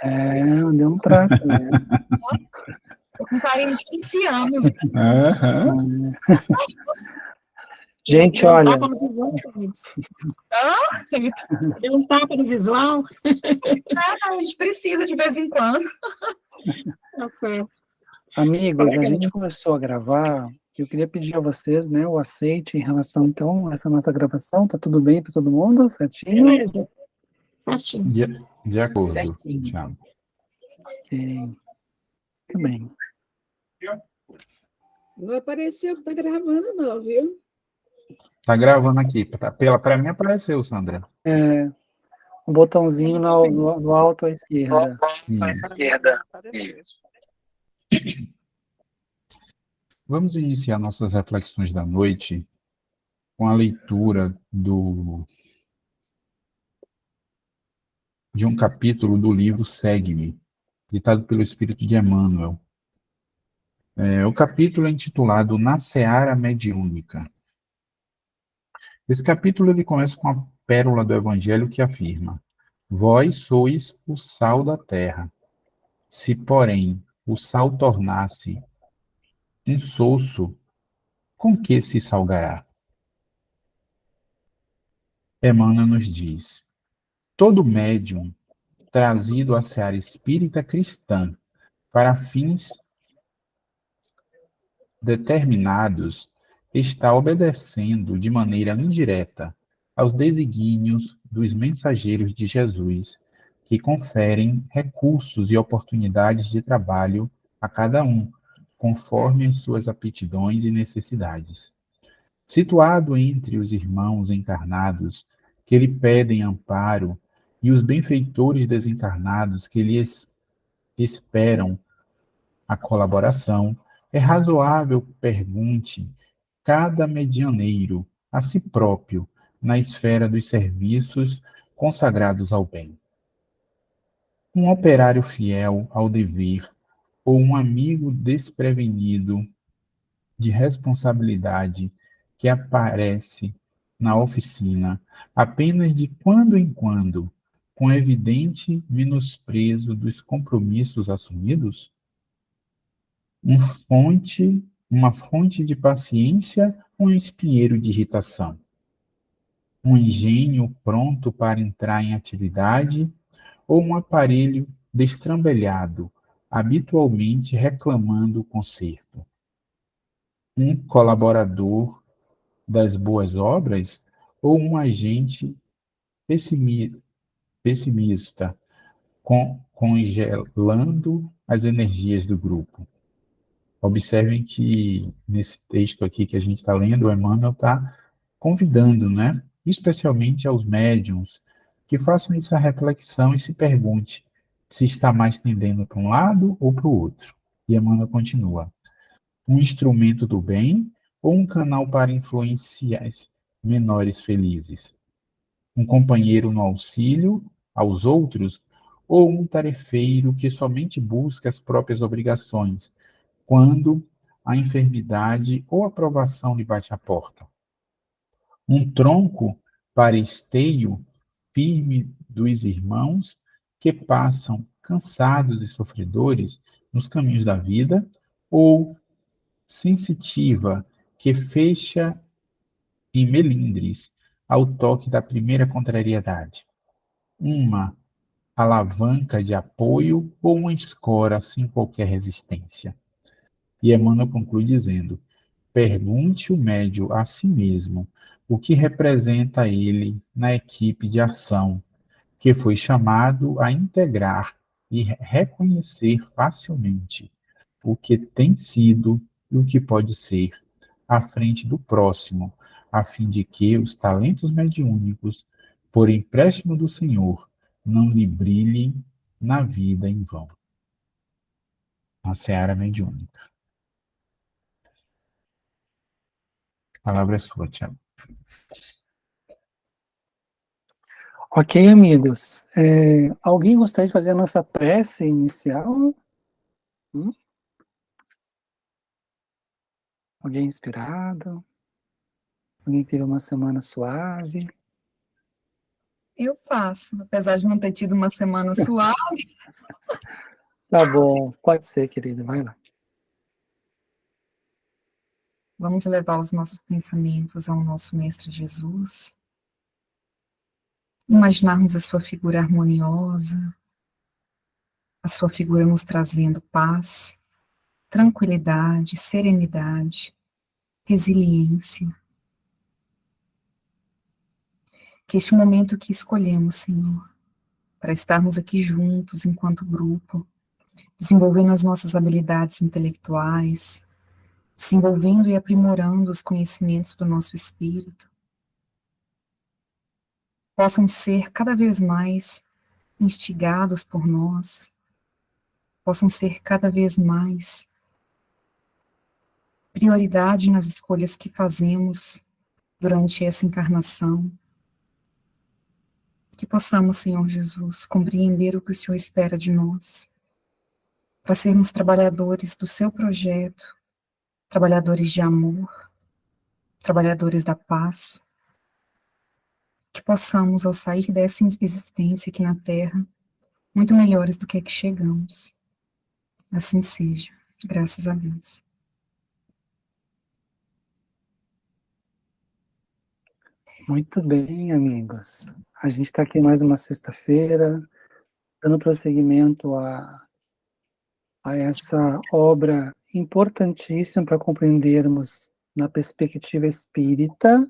Deu um trato, né? Tô com carinho de 15 anos. Gente, Deu um olha... tapa no visual, deu um tapa no visual. A gente precisa de vez em quando. Amigos, a gente começou a gravar. Eu queria pedir a vocês, né, o aceite em relação, então, a essa nossa gravação. Tá tudo bem para todo mundo? Certinho? Beleza. Certinho. De acordo, Certinho. Thiago. Ok. Muito bem. Não apareceu que tá gravando, não, viu? Tá gravando aqui. Para mim apareceu, Sandra. O botãozinho no alto à esquerda. Vamos iniciar nossas reflexões da noite com a leitura de um capítulo do livro Segue-me, ditado pelo Espírito de Emmanuel. O capítulo é intitulado Na Seara Mediúnica. Esse capítulo ele começa com a pérola do Evangelho que afirma: Vós sois o sal da terra. Se, porém, o sal tornar-se insosso, com que se salgará? Emmanuel nos diz: todo médium trazido à seara espírita cristã para fins determinados está obedecendo de maneira indireta aos desígnios dos mensageiros de Jesus, que conferem recursos e oportunidades de trabalho a cada um, conforme as suas aptidões e necessidades. Situado entre os irmãos encarnados que lhe pedem amparo e os benfeitores desencarnados que lhe esperam a colaboração, é razoável pergunte cada medianeiro a si próprio na esfera dos serviços consagrados ao bem. Um operário fiel ao dever ou um amigo desprevenido de responsabilidade que aparece na oficina apenas de quando em quando, com evidente menosprezo dos compromissos assumidos? Uma fonte de paciência ou um espinheiro de irritação? Um engenho pronto para entrar em atividade ou um aparelho destrambelhado, habitualmente reclamando o conserto? Um colaborador das boas obras ou um agente pessimista, congelando as energias do grupo? Observem que nesse texto aqui que a gente está lendo, o Emmanuel está convidando, né, especialmente aos médiuns, que façam essa reflexão e se pergunte se está mais tendendo para um lado ou para o outro. E Emmanuel continua: um instrumento do bem ou um canal para influenciar menores felizes? Um companheiro no auxílio aos outros ou um tarefeiro que somente busca as próprias obrigações, quando a enfermidade ou a provação lhe bate à porta? Um tronco para esteio firme dos irmãos que passam cansados e sofredores nos caminhos da vida, ou sensitiva que fecha em melindres ao toque da primeira contrariedade? Uma alavanca de apoio ou uma escora sem qualquer resistência? E Emmanuel conclui dizendo: pergunte o médio a si mesmo o que representa ele na equipe de ação, que foi chamado a integrar e reconhecer facilmente o que tem sido e o que pode ser à frente do próximo, a fim de que os talentos mediúnicos, por empréstimo do Senhor, não lhe brilhem na vida em vão. A seara mediúnica. A palavra é sua, Tiago. Ok, amigos. Alguém gostaria de fazer a nossa prece inicial? Alguém inspirado? Alguém teve uma semana suave? Eu faço, apesar de não ter tido uma semana suave. Tá bom, pode ser, querido, vai lá. Vamos levar os nossos pensamentos ao nosso Mestre Jesus. Imaginarmos a sua figura harmoniosa, a sua figura nos trazendo paz, tranquilidade, serenidade, resiliência. Que este momento que escolhemos, Senhor, para estarmos aqui juntos enquanto grupo, desenvolvendo as nossas habilidades intelectuais, desenvolvendo e aprimorando os conhecimentos do nosso espírito, possam ser cada vez mais instigados por nós, possam ser cada vez mais prioridade nas escolhas que fazemos durante essa encarnação. Que possamos, Senhor Jesus, compreender o que o Senhor espera de nós, para sermos trabalhadores do seu projeto, trabalhadores de amor, trabalhadores da paz. Que possamos, ao sair dessa existência aqui na Terra, muito melhores do que chegamos. Assim seja, graças a Deus. Muito bem, amigos. A gente está aqui mais uma sexta-feira, dando prosseguimento a essa obra importantíssima para compreendermos, na perspectiva espírita,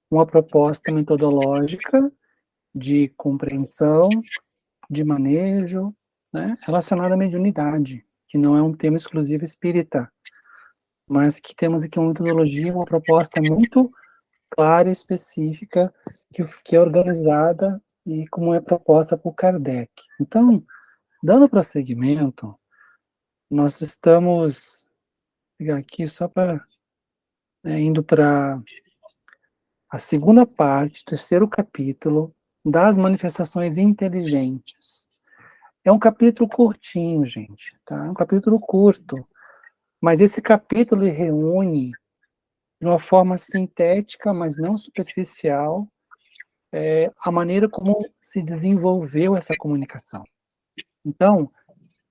uma proposta metodológica de compreensão, de manejo, né, relacionada à mediunidade, que não é um tema exclusivo espírita, mas que temos aqui uma metodologia, uma proposta muito clara e específica, que é organizada e como é proposta por Kardec. Então, dando prosseguimento, nós estamos, vou pegar aqui só para, indo para a segunda parte, terceiro capítulo, das manifestações inteligentes. É um capítulo curtinho, gente, tá? É um capítulo curto, mas esse capítulo ele reúne de uma forma sintética, mas não superficial, a maneira como se desenvolveu essa comunicação. Então,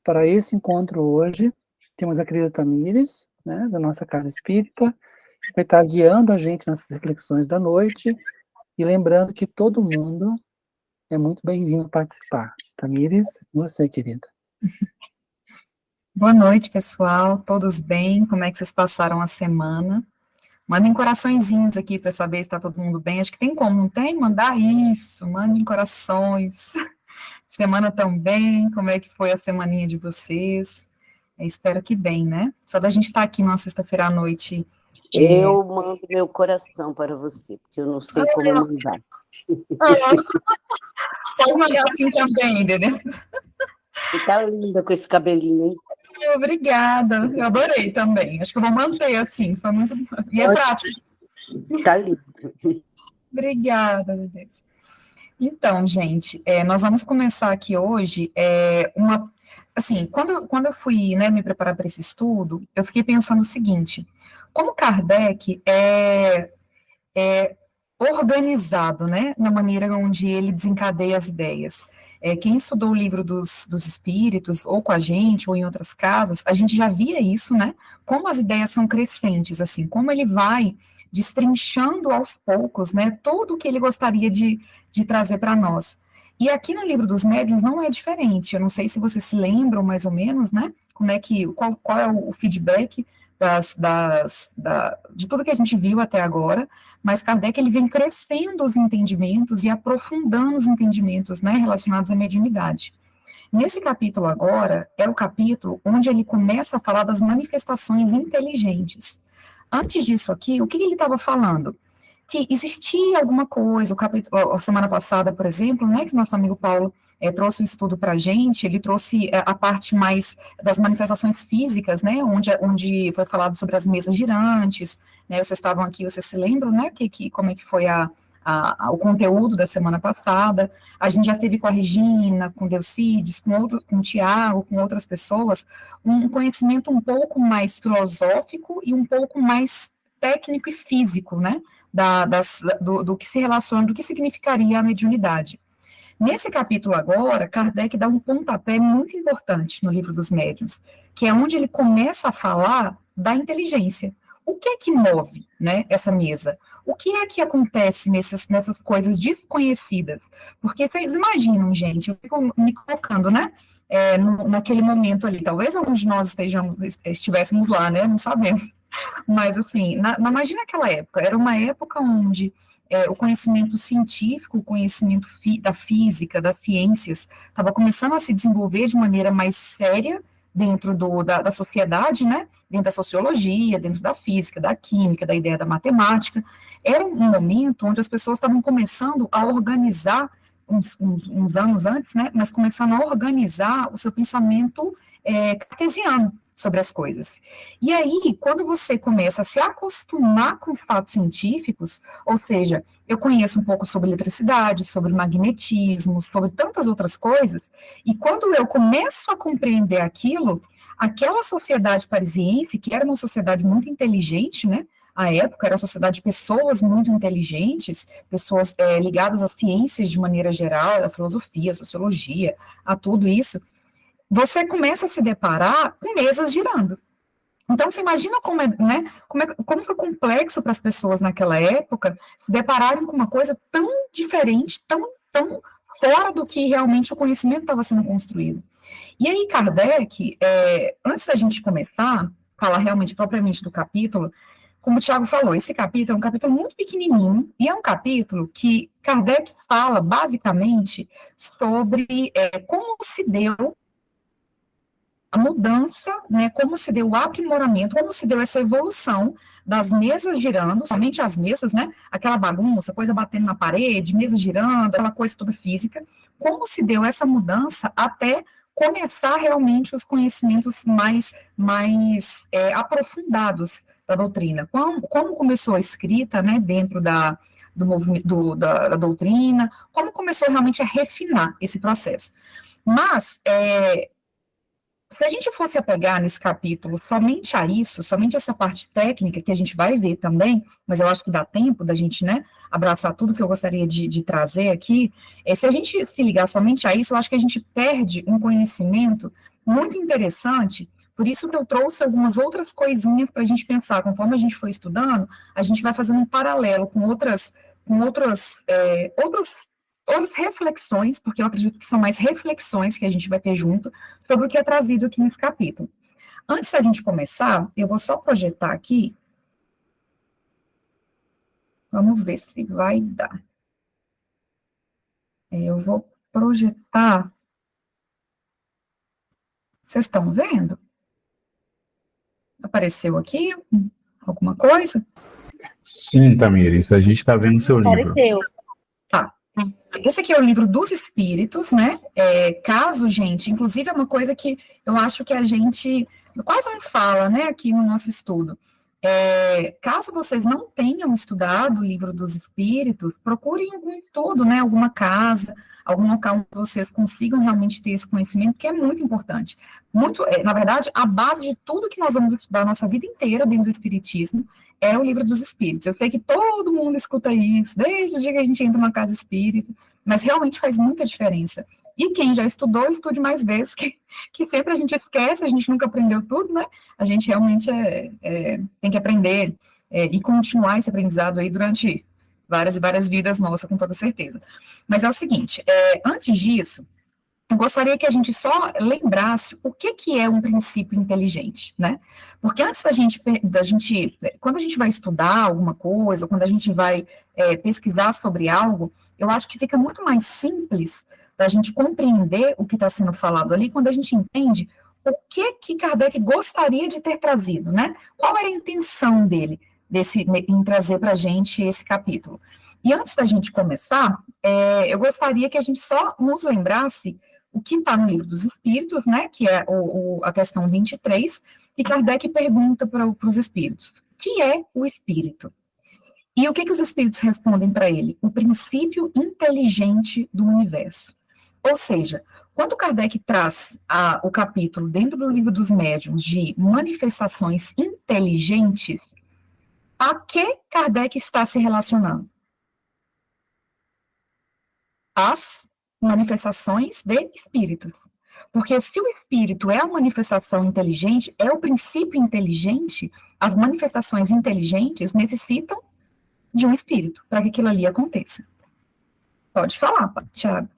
para esse encontro hoje, temos a querida Tamires, né, da nossa Casa Espírita, que vai estar guiando a gente nessas reflexões da noite, e lembrando que todo mundo é muito bem-vindo a participar. Tamires, você, querida. Boa noite, pessoal. Todos bem? Como é que vocês passaram a semana? Mandem coraçõezinhos aqui para saber se está todo mundo bem. Acho que tem como, não tem? Mandar isso, mandem corações. Semana também, como é que foi a semaninha de vocês? Espero que bem, né? Só da gente estar aqui numa sexta-feira à noite. Eu mando meu coração para você, porque eu não sei como mandar. Pode mandar assim também, entendeu? Você tá linda com esse cabelinho, hein? Obrigada, eu adorei também. Acho que eu vou manter assim, foi muito. E é prático. Tá lindo. Obrigada, meu Deus. Então, gente, nós vamos começar aqui hoje assim, quando eu fui, né, me preparar para esse estudo, eu fiquei pensando o seguinte: como Kardec é organizado, né, na maneira onde ele desencadeia as ideias. Quem estudou o livro dos espíritos, ou com a gente, ou em outras casas, a gente já via isso, né, como as ideias são crescentes, assim, como ele vai destrinchando aos poucos, né, tudo o que ele gostaria de trazer para nós. E aqui no livro dos médiuns não é diferente, eu não sei se vocês se lembram mais ou menos, né, qual é o feedback de tudo que a gente viu até agora, mas Kardec ele vem crescendo os entendimentos e aprofundando os entendimentos, né, relacionados à mediunidade. Nesse capítulo agora, é o capítulo onde ele começa a falar das manifestações inteligentes. Antes disso aqui, o que ele estava falando? Que existia alguma coisa, a semana passada, por exemplo, né, que nosso amigo Paulo trouxe o estudo para a gente, ele trouxe a parte mais das manifestações físicas, né, onde foi falado sobre as mesas girantes, né, vocês estavam aqui, vocês se lembram, né, como é que foi o conteúdo da semana passada. A gente já teve com a Regina, com Delcides, com o Tiago, com outras pessoas, um conhecimento um pouco mais filosófico e um pouco mais técnico e físico, né, do que se relaciona, do que significaria a mediunidade. Nesse capítulo agora, Kardec dá um pontapé muito importante no Livro dos Médiuns, que é onde ele começa a falar da inteligência. O que é que move, né, essa mesa? O que é que acontece nessas coisas desconhecidas? Porque vocês imaginam, gente, eu fico me colocando, né, naquele momento ali, talvez alguns de nós estivéssemos lá, né, não sabemos, mas assim, imagina aquela época, era uma época onde o conhecimento científico, o conhecimento da física, das ciências, estava começando a se desenvolver de maneira mais séria dentro da sociedade, né? Dentro da sociologia, dentro da física, da química, da ideia da matemática. Era um momento onde as pessoas estavam começando a organizar, uns anos antes, né? Mas começando a organizar o seu pensamento cartesiano sobre as coisas. E aí, quando você começa a se acostumar com os fatos científicos, ou seja, eu conheço um pouco sobre eletricidade, sobre magnetismo, sobre tantas outras coisas, e quando eu começo a compreender aquilo, aquela sociedade parisiense, que era uma sociedade muito inteligente, né? À época, era uma sociedade de pessoas muito inteligentes, pessoas ligadas às ciências de maneira geral, à filosofia, à sociologia, a tudo isso, você começa a se deparar com mesas girando. Então, você imagina né, como foi complexo para as pessoas naquela época se depararem com uma coisa tão diferente, tão fora do que realmente o conhecimento estava sendo construído. E aí, Kardec, antes da gente começar a falar realmente, propriamente do capítulo, como o Tiago falou, esse capítulo é um capítulo muito pequenininho, e é um capítulo que Kardec fala, basicamente, sobre como se deu a mudança, né, como se deu o aprimoramento, como se deu essa evolução das mesas girando, somente as mesas, né, aquela bagunça, coisa batendo na parede, mesa girando, aquela coisa toda física, como se deu essa mudança até começar realmente os conhecimentos mais aprofundados da doutrina, como começou a escrita, né, dentro do movimento, da doutrina, como começou realmente a refinar esse processo. Mas, se a gente fosse apegar nesse capítulo somente a isso, somente essa parte técnica, que a gente vai ver também, mas eu acho que dá tempo da gente, né, abraçar tudo que eu gostaria de trazer aqui, se a gente se ligar somente a isso, eu acho que a gente perde um conhecimento muito interessante, por isso que eu trouxe algumas outras coisinhas para a gente pensar, conforme a gente foi estudando, a gente vai fazendo um paralelo com outras reflexões, porque eu acredito que são mais reflexões que a gente vai ter junto sobre o que é trazido aqui nesse capítulo. Antes da gente começar, eu vou só projetar aqui. Vamos ver se vai dar. Eu vou projetar. Vocês estão vendo? Apareceu aqui alguma coisa? Sim, Tamires, a gente está vendo o seu livro. Apareceu. Tá. Esse aqui é o livro dos Espíritos, né? Caso, gente, inclusive é uma coisa que eu acho que a gente quase não fala, né, aqui no nosso estudo. Caso vocês não tenham estudado o livro dos Espíritos, procurem algum estudo, né, alguma casa, algum local onde vocês consigam realmente ter esse conhecimento, que é muito importante. Na verdade, a base de tudo que nós vamos estudar a nossa vida inteira dentro do Espiritismo é o livro dos Espíritos. Eu sei que todo mundo escuta isso, desde o dia que a gente entra numa casa espírita, mas realmente faz muita diferença. E quem já estudou, estude mais vezes, que sempre a gente esquece, a gente nunca aprendeu tudo, né? A gente realmente tem que aprender e continuar esse aprendizado aí durante várias e várias vidas nossas, com toda certeza. Mas é o seguinte, antes disso, eu gostaria que a gente só lembrasse o que é um princípio inteligente, né? Porque antes quando a gente vai estudar alguma coisa, quando a gente vai pesquisar sobre algo, eu acho que fica muito mais simples da gente compreender o que está sendo falado ali, quando a gente entende o que Kardec gostaria de ter trazido, né? Qual era a intenção dele em trazer para a gente esse capítulo. E antes da gente começar, eu gostaria que a gente só nos lembrasse o que está no Livro dos Espíritos, né, que é a questão 23, e Kardec pergunta para os espíritos, o que é o espírito? E o que os espíritos respondem para ele? O princípio inteligente do universo. Ou seja, quando Kardec traz o capítulo dentro do Livro dos Médiuns de manifestações inteligentes, a que Kardec está se relacionando? As manifestações de espíritos. Porque se o espírito é a manifestação inteligente, é o princípio inteligente, as manifestações inteligentes necessitam de um espírito para que aquilo ali aconteça. Pode falar, Tiago.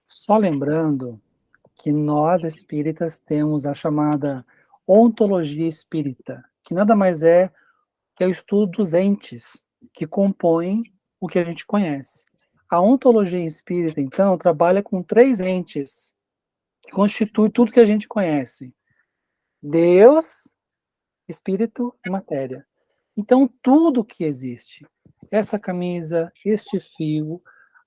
Só lembrando que nós espíritas temos a chamada ontologia espírita, que nada mais é que é o estudo dos entes que compõem o que a gente conhece. A ontologia espírita, então, trabalha com 3 entes que constituem tudo que a gente conhece: Deus, espírito e matéria. Então, tudo que existe, essa camisa, este fio,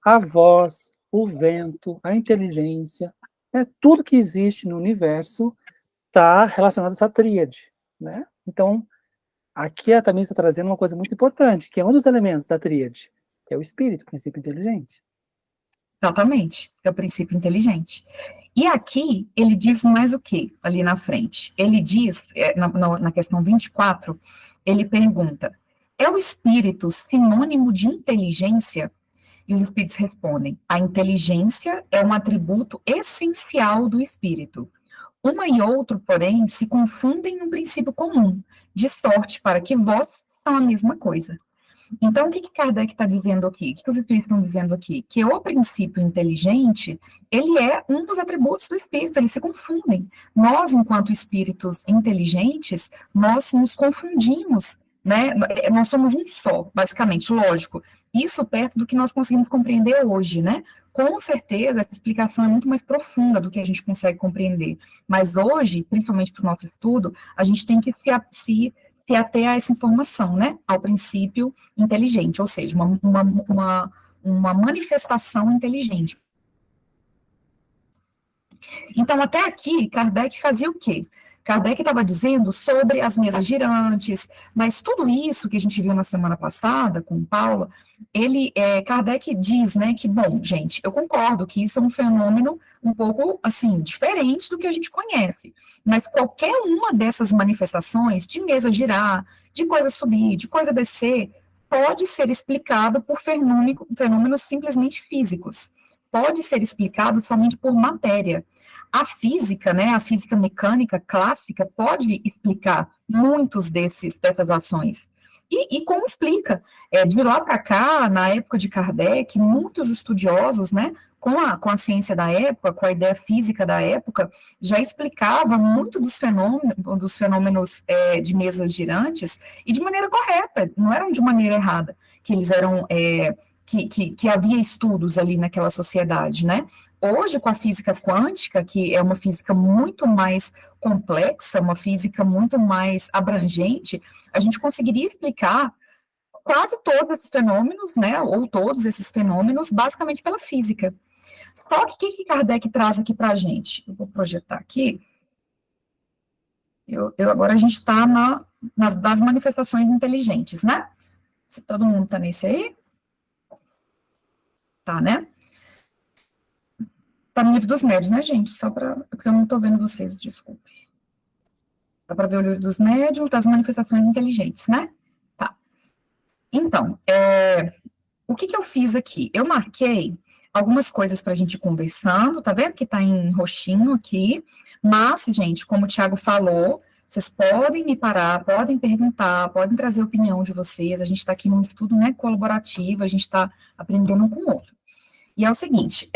a voz, o vento, a inteligência, tudo que existe no universo está relacionado a essa tríade, né? Então, aqui a Tamires está trazendo uma coisa muito importante, que é um dos elementos da tríade, que é o espírito, o princípio inteligente. Exatamente, é o princípio inteligente. E aqui, ele diz mais o que ali na frente? Ele diz, na questão 24, ele pergunta, é o espírito sinônimo de inteligência? E os espíritos respondem, a inteligência é um atributo essencial do espírito. Uma e outro, porém, se confundem num princípio comum, de sorte para que vós são a mesma coisa. Então, o que Kardec está dizendo aqui? O que os espíritos estão dizendo aqui? Que o princípio inteligente, ele é um dos atributos do espírito, eles se confundem. Nós, enquanto espíritos inteligentes, nós nos confundimos, né? Nós somos um só, basicamente, lógico. Isso perto do que nós conseguimos compreender hoje, né? Com certeza, essa explicação é muito mais profunda do que a gente consegue compreender. Mas hoje, principalmente para o nosso estudo, a gente tem que se ater a essa informação, né? Ao princípio inteligente, ou seja, uma manifestação inteligente. Então, até aqui, Kardec fazia o quê? Kardec estava dizendo sobre as mesas girantes, mas tudo isso que a gente viu na semana passada com Paula, Kardec diz, né, que, bom, gente, eu concordo que isso é um fenômeno um pouco, assim, diferente do que a gente conhece, mas qualquer uma dessas manifestações, de mesa girar, de coisa subir, de coisa descer, pode ser explicado por fenômenos simplesmente físicos, pode ser explicado somente por matéria. A física, né, a física mecânica clássica pode explicar muitos dessas ações. E como explica? De lá para cá, na época de Kardec, muitos estudiosos, né, com a ciência da época, com a ideia física da época, já explicava muito dos fenômenos de mesas girantes, e de maneira correta, não eram de maneira errada, que eles eram... Que havia estudos ali naquela sociedade, né? Hoje, com a física quântica, que é uma física muito mais complexa, uma física muito mais abrangente, a gente conseguiria explicar quase todos esses fenômenos, né? Ou todos esses fenômenos, basicamente pela física. Só que o que Kardec traz aqui para a gente? Eu vou projetar aqui. Agora a gente está das manifestações inteligentes, né? Se todo mundo está nesse aí? Tá, né? Tá no livro dos médiuns, né, gente? Porque eu não tô vendo vocês, desculpe. Dá para ver o livro dos médiuns, das manifestações inteligentes, né? Tá. Então, o que eu fiz aqui? Eu marquei algumas coisas para a gente ir conversando, tá vendo que tá em roxinho aqui, mas, gente, como o Tiago falou, vocês podem me parar, podem perguntar, podem trazer a opinião de vocês, a gente está aqui num estudo, né, colaborativo, a gente está aprendendo um com o outro. E é o seguinte,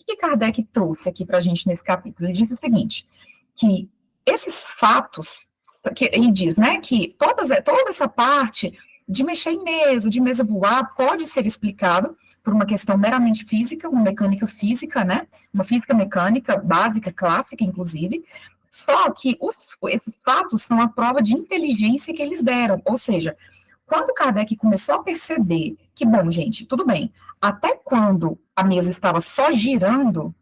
o que Kardec trouxe aqui para a gente nesse capítulo? Ele diz o seguinte, que esses fatos, ele diz, né, que toda essa parte de mexer em mesa, de mesa voar, pode ser explicado por uma questão meramente física, uma mecânica física, né, uma física mecânica básica, clássica, inclusive, só que esses fatos são a prova de inteligência que eles deram, ou seja, quando Kardec começou a perceber que, bom, gente, tudo bem, até quando a mesa estava só girando,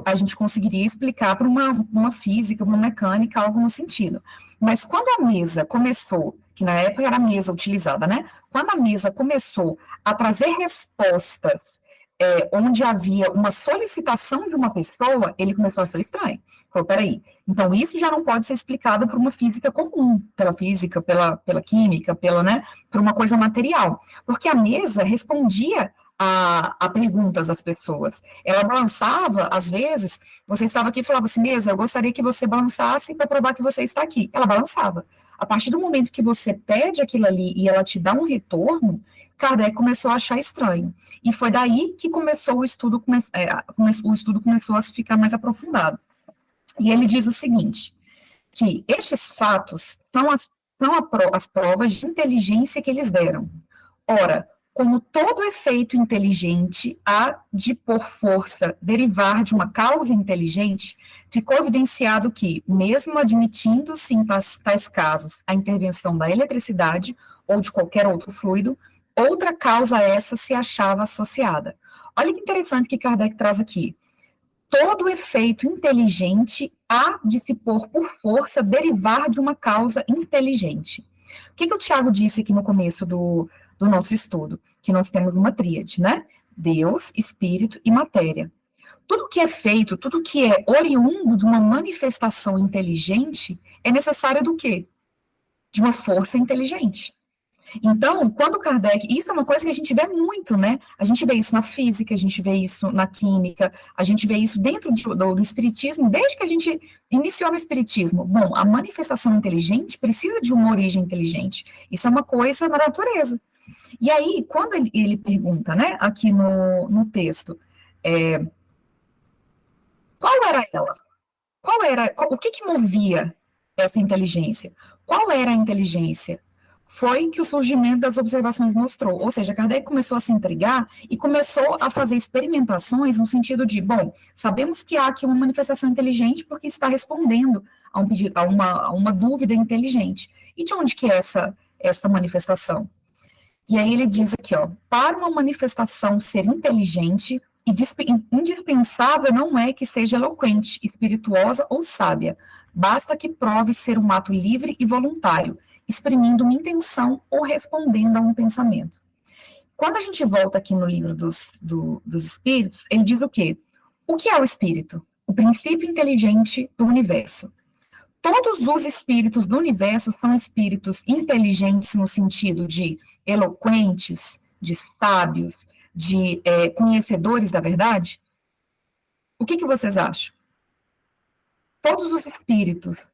a gente conseguiria explicar para uma física, uma mecânica, algo no sentido. Mas quando a mesa começou, que na época era a mesa utilizada, né? Quando a mesa começou a trazer respostas onde havia uma solicitação de uma pessoa, ele começou a ser estranho. Falou, peraí, então isso já não pode ser explicado por uma física comum, pela física, pela química, por uma coisa material. Porque a mesa respondia a perguntas às pessoas. Ela balançava, às vezes, você estava aqui e falava assim, Mesa, eu gostaria que você balançasse para provar que você está aqui. Ela balançava. A partir do momento que você pede aquilo ali e ela te dá um retorno, Kardec começou a achar estranho. E foi daí que começou o estudo, o estudo começou a ficar mais aprofundado. E ele diz o seguinte, que estes fatos são as provas de inteligência que eles deram. Ora, como todo efeito inteligente há de, por força, derivar de uma causa inteligente, ficou evidenciado que, mesmo admitindo-se em tais casos a intervenção da eletricidade ou de qualquer outro fluido, outra causa a essa se achava associada. Olha que interessante que Kardec traz aqui. Todo efeito inteligente há de se pôr por força derivar de uma causa inteligente. O que o Tiago disse aqui no começo do nosso estudo? Que nós temos uma tríade, né? Deus, Espírito e matéria. Tudo que é feito, tudo que é oriundo de uma manifestação inteligente, é necessário do quê? De uma força inteligente. Então, quando Kardec, isso é uma coisa que a gente vê muito, né? A gente vê isso na física, a gente vê isso na química, a gente vê isso dentro do espiritismo, desde que a gente iniciou no espiritismo. Bom, a manifestação inteligente precisa de uma origem inteligente. Isso é uma coisa na natureza. E aí, quando ele pergunta, né, aqui no texto, qual era ela? O que movia essa inteligência? Qual era a inteligência? Foi que o surgimento das observações mostrou. Ou seja, Kardec começou a se intrigar e começou a fazer experimentações no sentido de, bom, sabemos que há aqui uma manifestação inteligente porque está respondendo a um pedido, a uma dúvida inteligente. E de onde que é essa manifestação? E aí ele diz aqui, ó, para uma manifestação ser inteligente, indispensável não é que seja eloquente, espirituosa ou sábia. Basta que prove ser um ato livre e voluntário, exprimindo uma intenção ou respondendo a um pensamento. Quando a gente volta aqui no livro dos espíritos, ele diz o quê? O que é o espírito? O princípio inteligente do universo. Todos os espíritos do universo são espíritos inteligentes no sentido de eloquentes, de sábios, de conhecedores da verdade? O que vocês acham? Todos os espíritos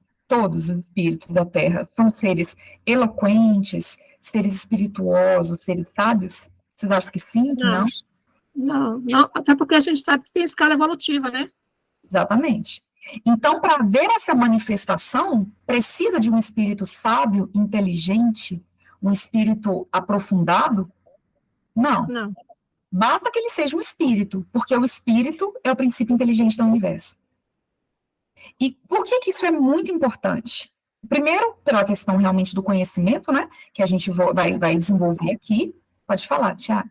da Terra são seres eloquentes, seres espirituosos, seres sábios? Vocês acham que sim, que não? Não, até porque a gente sabe que tem escala evolutiva, né? Exatamente. Então, para ver essa manifestação, precisa de um espírito sábio, inteligente, um espírito aprofundado? Não. Basta que ele seja um espírito, porque o espírito é o princípio inteligente do universo. E por que isso é muito importante? Primeiro, pela questão realmente do conhecimento, né, que a gente vai desenvolver aqui. Pode falar, Tiago.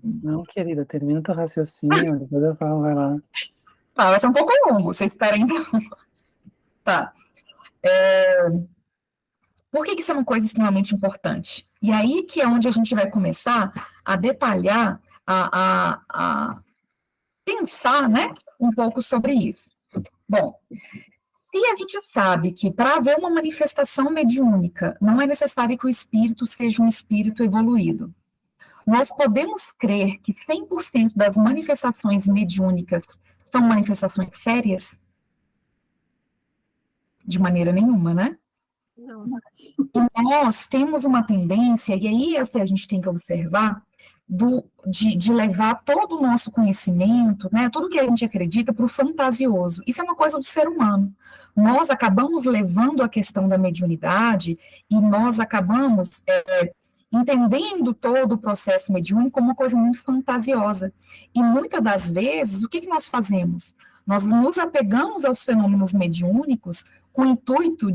Não, querida, termina teu raciocínio, depois eu falo, vai lá. Tá, vai ser um pouco longo, vocês esperem então. Tá. Por que isso é uma coisa extremamente importante? E aí que é onde a gente vai começar a detalhar, a pensar, né, um pouco sobre isso. Bom, se a gente sabe que para haver uma manifestação mediúnica não é necessário que o espírito seja um espírito evoluído, nós podemos crer que 100% das manifestações mediúnicas são manifestações sérias? De maneira nenhuma, né? Não. E nós temos uma tendência, e aí a gente tem que observar, de levar todo o nosso conhecimento, né, tudo que a gente acredita para o fantasioso. Isso é uma coisa do ser humano. Nós acabamos levando a questão da mediunidade e nós acabamos entendendo todo o processo mediúnico como uma coisa muito fantasiosa. E muitas das vezes, o que nós fazemos? Nós nos apegamos aos fenômenos mediúnicos com o intuito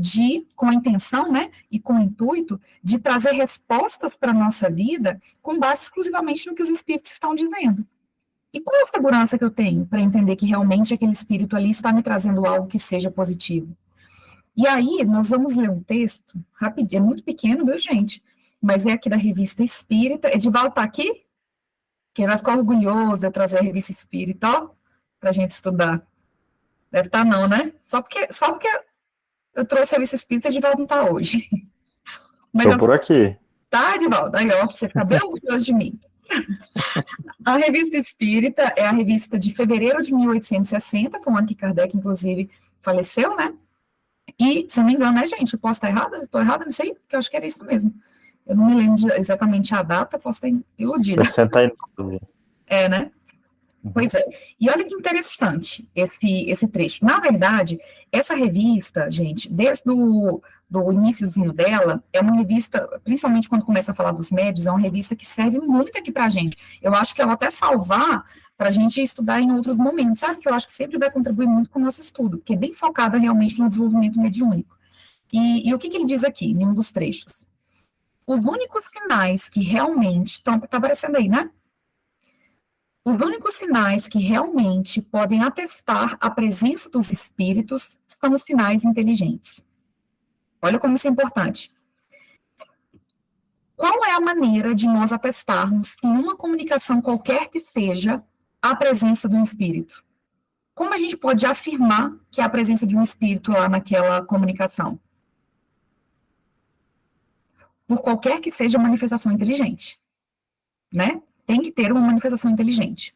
com a intenção, né, e com o intuito de trazer respostas para a nossa vida com base exclusivamente no que os espíritos estão dizendo. E qual é a segurança que eu tenho para entender que realmente aquele espírito ali está me trazendo algo que seja positivo? E aí, nós vamos ler um texto, rapidinho, é muito pequeno, viu, gente? Mas é aqui da Revista Espírita. Edivaldo está aqui? Quem vai ficar orgulhoso de eu trazer a Revista Espírita, ó, para a gente estudar. Deve estar não, né? Só porque eu trouxe a Revista Espírita, Edivaldo não está hoje. Mas Estou por aqui. Tá, Edivaldo? Aí, ó, você fica bem orgulhoso de mim. A Revista Espírita é a revista de fevereiro de 1860, foi um ano que Kardec, inclusive, faleceu, né? E, se não me engano, né, gente? Eu posso estar errada? Estou errada? Não sei, porque eu acho que era isso mesmo. Eu não me lembro exatamente a data, posso estar iludida. 69. É, né? Pois é. E olha que interessante esse trecho. Na verdade, essa revista, gente, desde do iniciozinho dela, é uma revista, principalmente quando começa a falar dos médios, é uma revista que serve muito aqui para a gente. Eu acho que ela até salvar para a gente estudar em outros momentos, sabe? Que eu acho que sempre vai contribuir muito com o nosso estudo, que é bem focada realmente no desenvolvimento mediúnico. E o que ele diz aqui, em um dos trechos? Os únicos sinais que realmente estão, tá aparecendo aí, né? Os únicos sinais que realmente podem atestar a presença dos espíritos são os sinais inteligentes. Olha como isso é importante. Qual é a maneira de nós atestarmos, em uma comunicação qualquer que seja, a presença de um espírito? Como a gente pode afirmar que há a presença de um espírito lá naquela comunicação? Por qualquer que seja a manifestação inteligente, né? Tem que ter uma manifestação inteligente.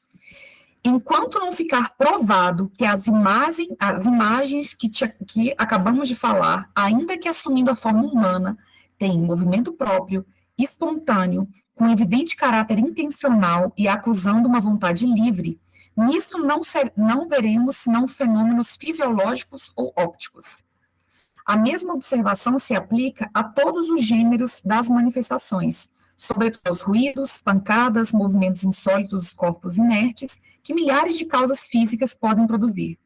Enquanto não ficar provado que as imagens que acabamos de falar, ainda que assumindo a forma humana, têm movimento próprio, espontâneo, com evidente caráter intencional e acusando uma vontade livre, nisso não veremos senão fenômenos fisiológicos ou ópticos. A mesma observação se aplica a todos os gêneros das manifestações, sobretudo aos ruídos, pancadas, movimentos insólitos dos corpos inertes, que milhares de causas físicas podem produzir.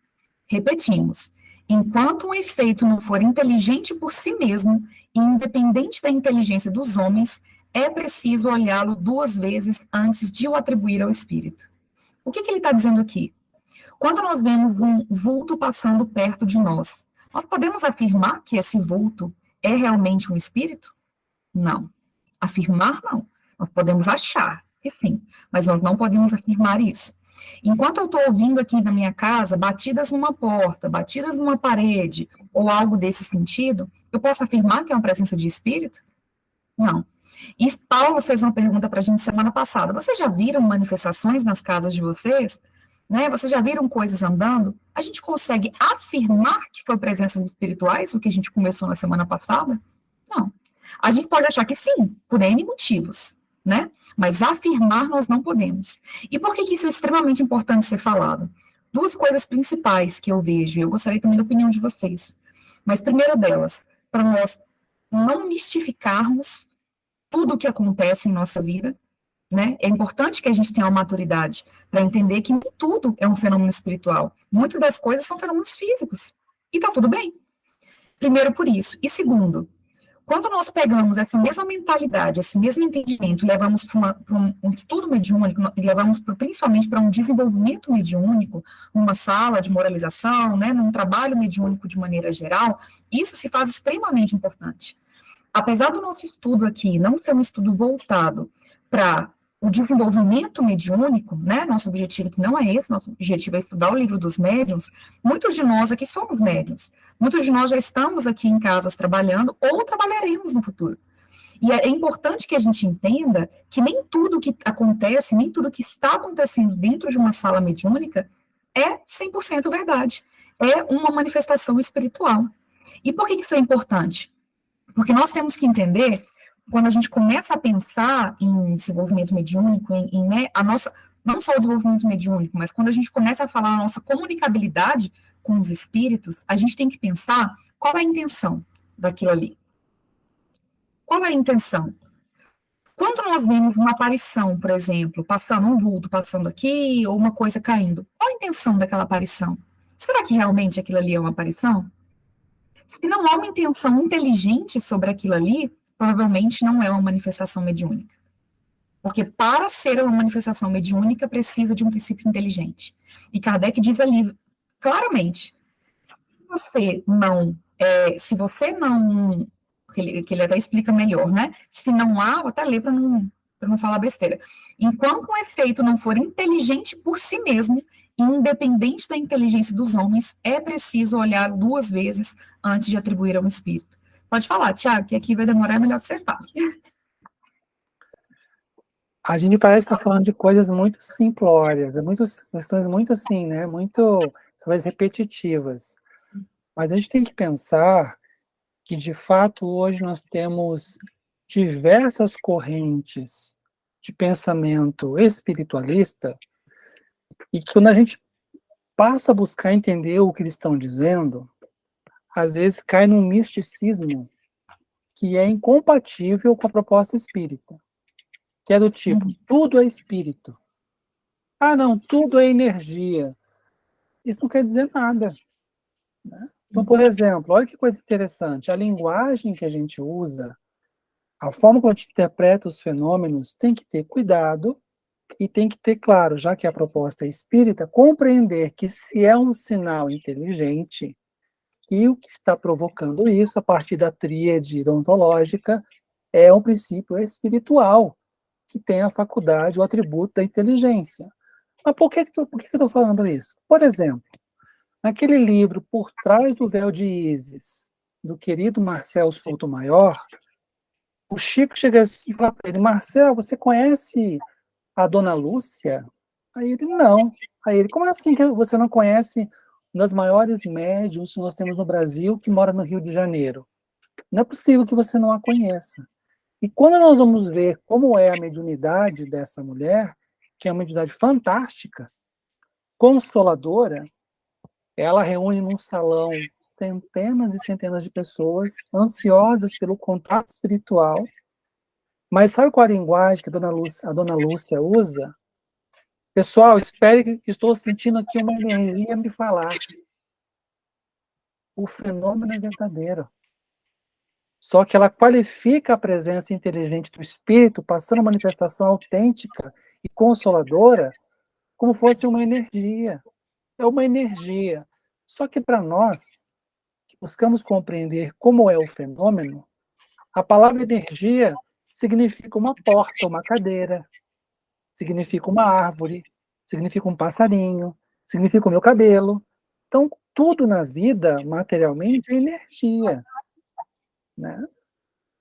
Repetimos, enquanto um efeito não for inteligente por si mesmo e independente da inteligência dos homens, é preciso olhá-lo 2 vezes antes de o atribuir ao espírito. O que ele está dizendo aqui? Quando nós vemos um vulto passando perto de nós podemos afirmar que esse vulto é realmente um espírito? Não. Afirmar, não. Nós podemos achar que sim, mas nós não podemos afirmar isso. Enquanto eu estou ouvindo aqui na minha casa batidas numa porta, batidas numa parede, ou algo desse sentido, eu posso afirmar que é uma presença de espírito? Não. E Paulo fez uma pergunta para a gente semana passada. Vocês já viram manifestações nas casas de vocês? Né? Vocês já viram coisas andando? A gente consegue afirmar que foi presenças espirituais, o que a gente começou na semana passada? Não. A gente pode achar que sim, por N motivos, né? Mas afirmar nós não podemos. E por que isso é extremamente importante ser falado? 2 coisas principais que eu vejo, e eu gostaria também da opinião de vocês. Mas primeira delas, para nós não mistificarmos tudo o que acontece em nossa vida, né? É importante que a gente tenha uma maturidade para entender que nem tudo é um fenômeno espiritual. Muitas das coisas são fenômenos físicos. E está tudo bem. Primeiro por isso. E segundo, quando nós pegamos essa mesma mentalidade, esse mesmo entendimento, e levamos para um estudo mediúnico, e levamos principalmente para um desenvolvimento mediúnico, numa sala de moralização, né, num trabalho mediúnico de maneira geral, isso se faz extremamente importante. Apesar do nosso estudo aqui não ser um estudo voltado para o desenvolvimento mediúnico, né, nosso objetivo que não é esse, nosso objetivo é estudar o livro dos médiuns, muitos de nós aqui somos médiuns, muitos de nós já estamos aqui em casas trabalhando ou trabalharemos no futuro. E é importante que a gente entenda que nem tudo que acontece, nem tudo que está acontecendo dentro de uma sala mediúnica é 100% verdade, é uma manifestação espiritual. E por que isso é importante? Porque nós temos que entender, quando a gente começa a pensar em desenvolvimento mediúnico, né, a nossa, não só o desenvolvimento mediúnico, mas quando a gente começa a falar a nossa comunicabilidade com os espíritos, a gente tem que pensar qual é a intenção daquilo ali. Qual é a intenção? Quando nós vemos uma aparição, por exemplo, passando um vulto passando aqui, ou uma coisa caindo, qual a intenção daquela aparição? Será que realmente aquilo ali é uma aparição? Se não há uma intenção inteligente sobre aquilo ali, provavelmente não é uma manifestação mediúnica. Porque para ser uma manifestação mediúnica, precisa de um princípio inteligente. E Kardec diz ali, claramente, se você não, que ele até explica melhor, né? Se não há, vou até ler para não falar besteira. Enquanto um efeito não for inteligente por si mesmo, independente da inteligência dos homens, é preciso olhar 2 vezes antes de atribuir ao espírito. Pode falar, Tiago, que aqui vai demorar, é melhor que você fale. A gente parece estar falando de coisas muito simplórias, questões muito assim, né? Muito, talvez, repetitivas. Mas a gente tem que pensar que, de fato, hoje nós temos diversas correntes de pensamento espiritualista e que, quando a gente passa a buscar entender o que eles estão dizendo, às vezes cai num misticismo que é incompatível com a proposta espírita, que é do tipo, tudo é espírito. Ah, não, tudo é energia. Isso não quer dizer nada, né? Então, por exemplo, olha que coisa interessante, a linguagem que a gente usa, a forma como a gente interpreta os fenômenos, tem que ter cuidado e tem que ter, claro, já que a proposta é espírita, compreender que, se é um sinal inteligente, que o que está provocando isso, a partir da tríade ontológica, é um princípio espiritual, que tem a faculdade, o atributo da inteligência. Mas por que eu estou falando isso? Por exemplo, naquele livro Por Trás do Véu de Ísis, do querido Marcel Sotomayor, o Chico chega assim e fala para ele: Marcel, você conhece a Dona Lúcia? Aí ele, não. Aí ele, como assim que você não conhece uma das maiores médiuns que nós temos no Brasil, que mora no Rio de Janeiro? Não é possível que você não a conheça. E quando nós vamos ver como é a mediunidade dessa mulher, que é uma mediunidade fantástica, consoladora, ela reúne num salão centenas e centenas de pessoas ansiosas pelo contato espiritual. Mas sabe qual é a linguagem que a Dona Lúcia usa? Pessoal, espere que estou sentindo aqui uma energia me falar. O fenômeno é verdadeiro. Só que ela qualifica a presença inteligente do espírito, passando a manifestação autêntica e consoladora, como fosse uma energia. É uma energia. Só que, para nós, que buscamos compreender como é o fenômeno, a palavra energia significa uma porta, uma cadeira, significa uma árvore, significa um passarinho, significa o meu cabelo. Então, tudo na vida, materialmente, é energia, né?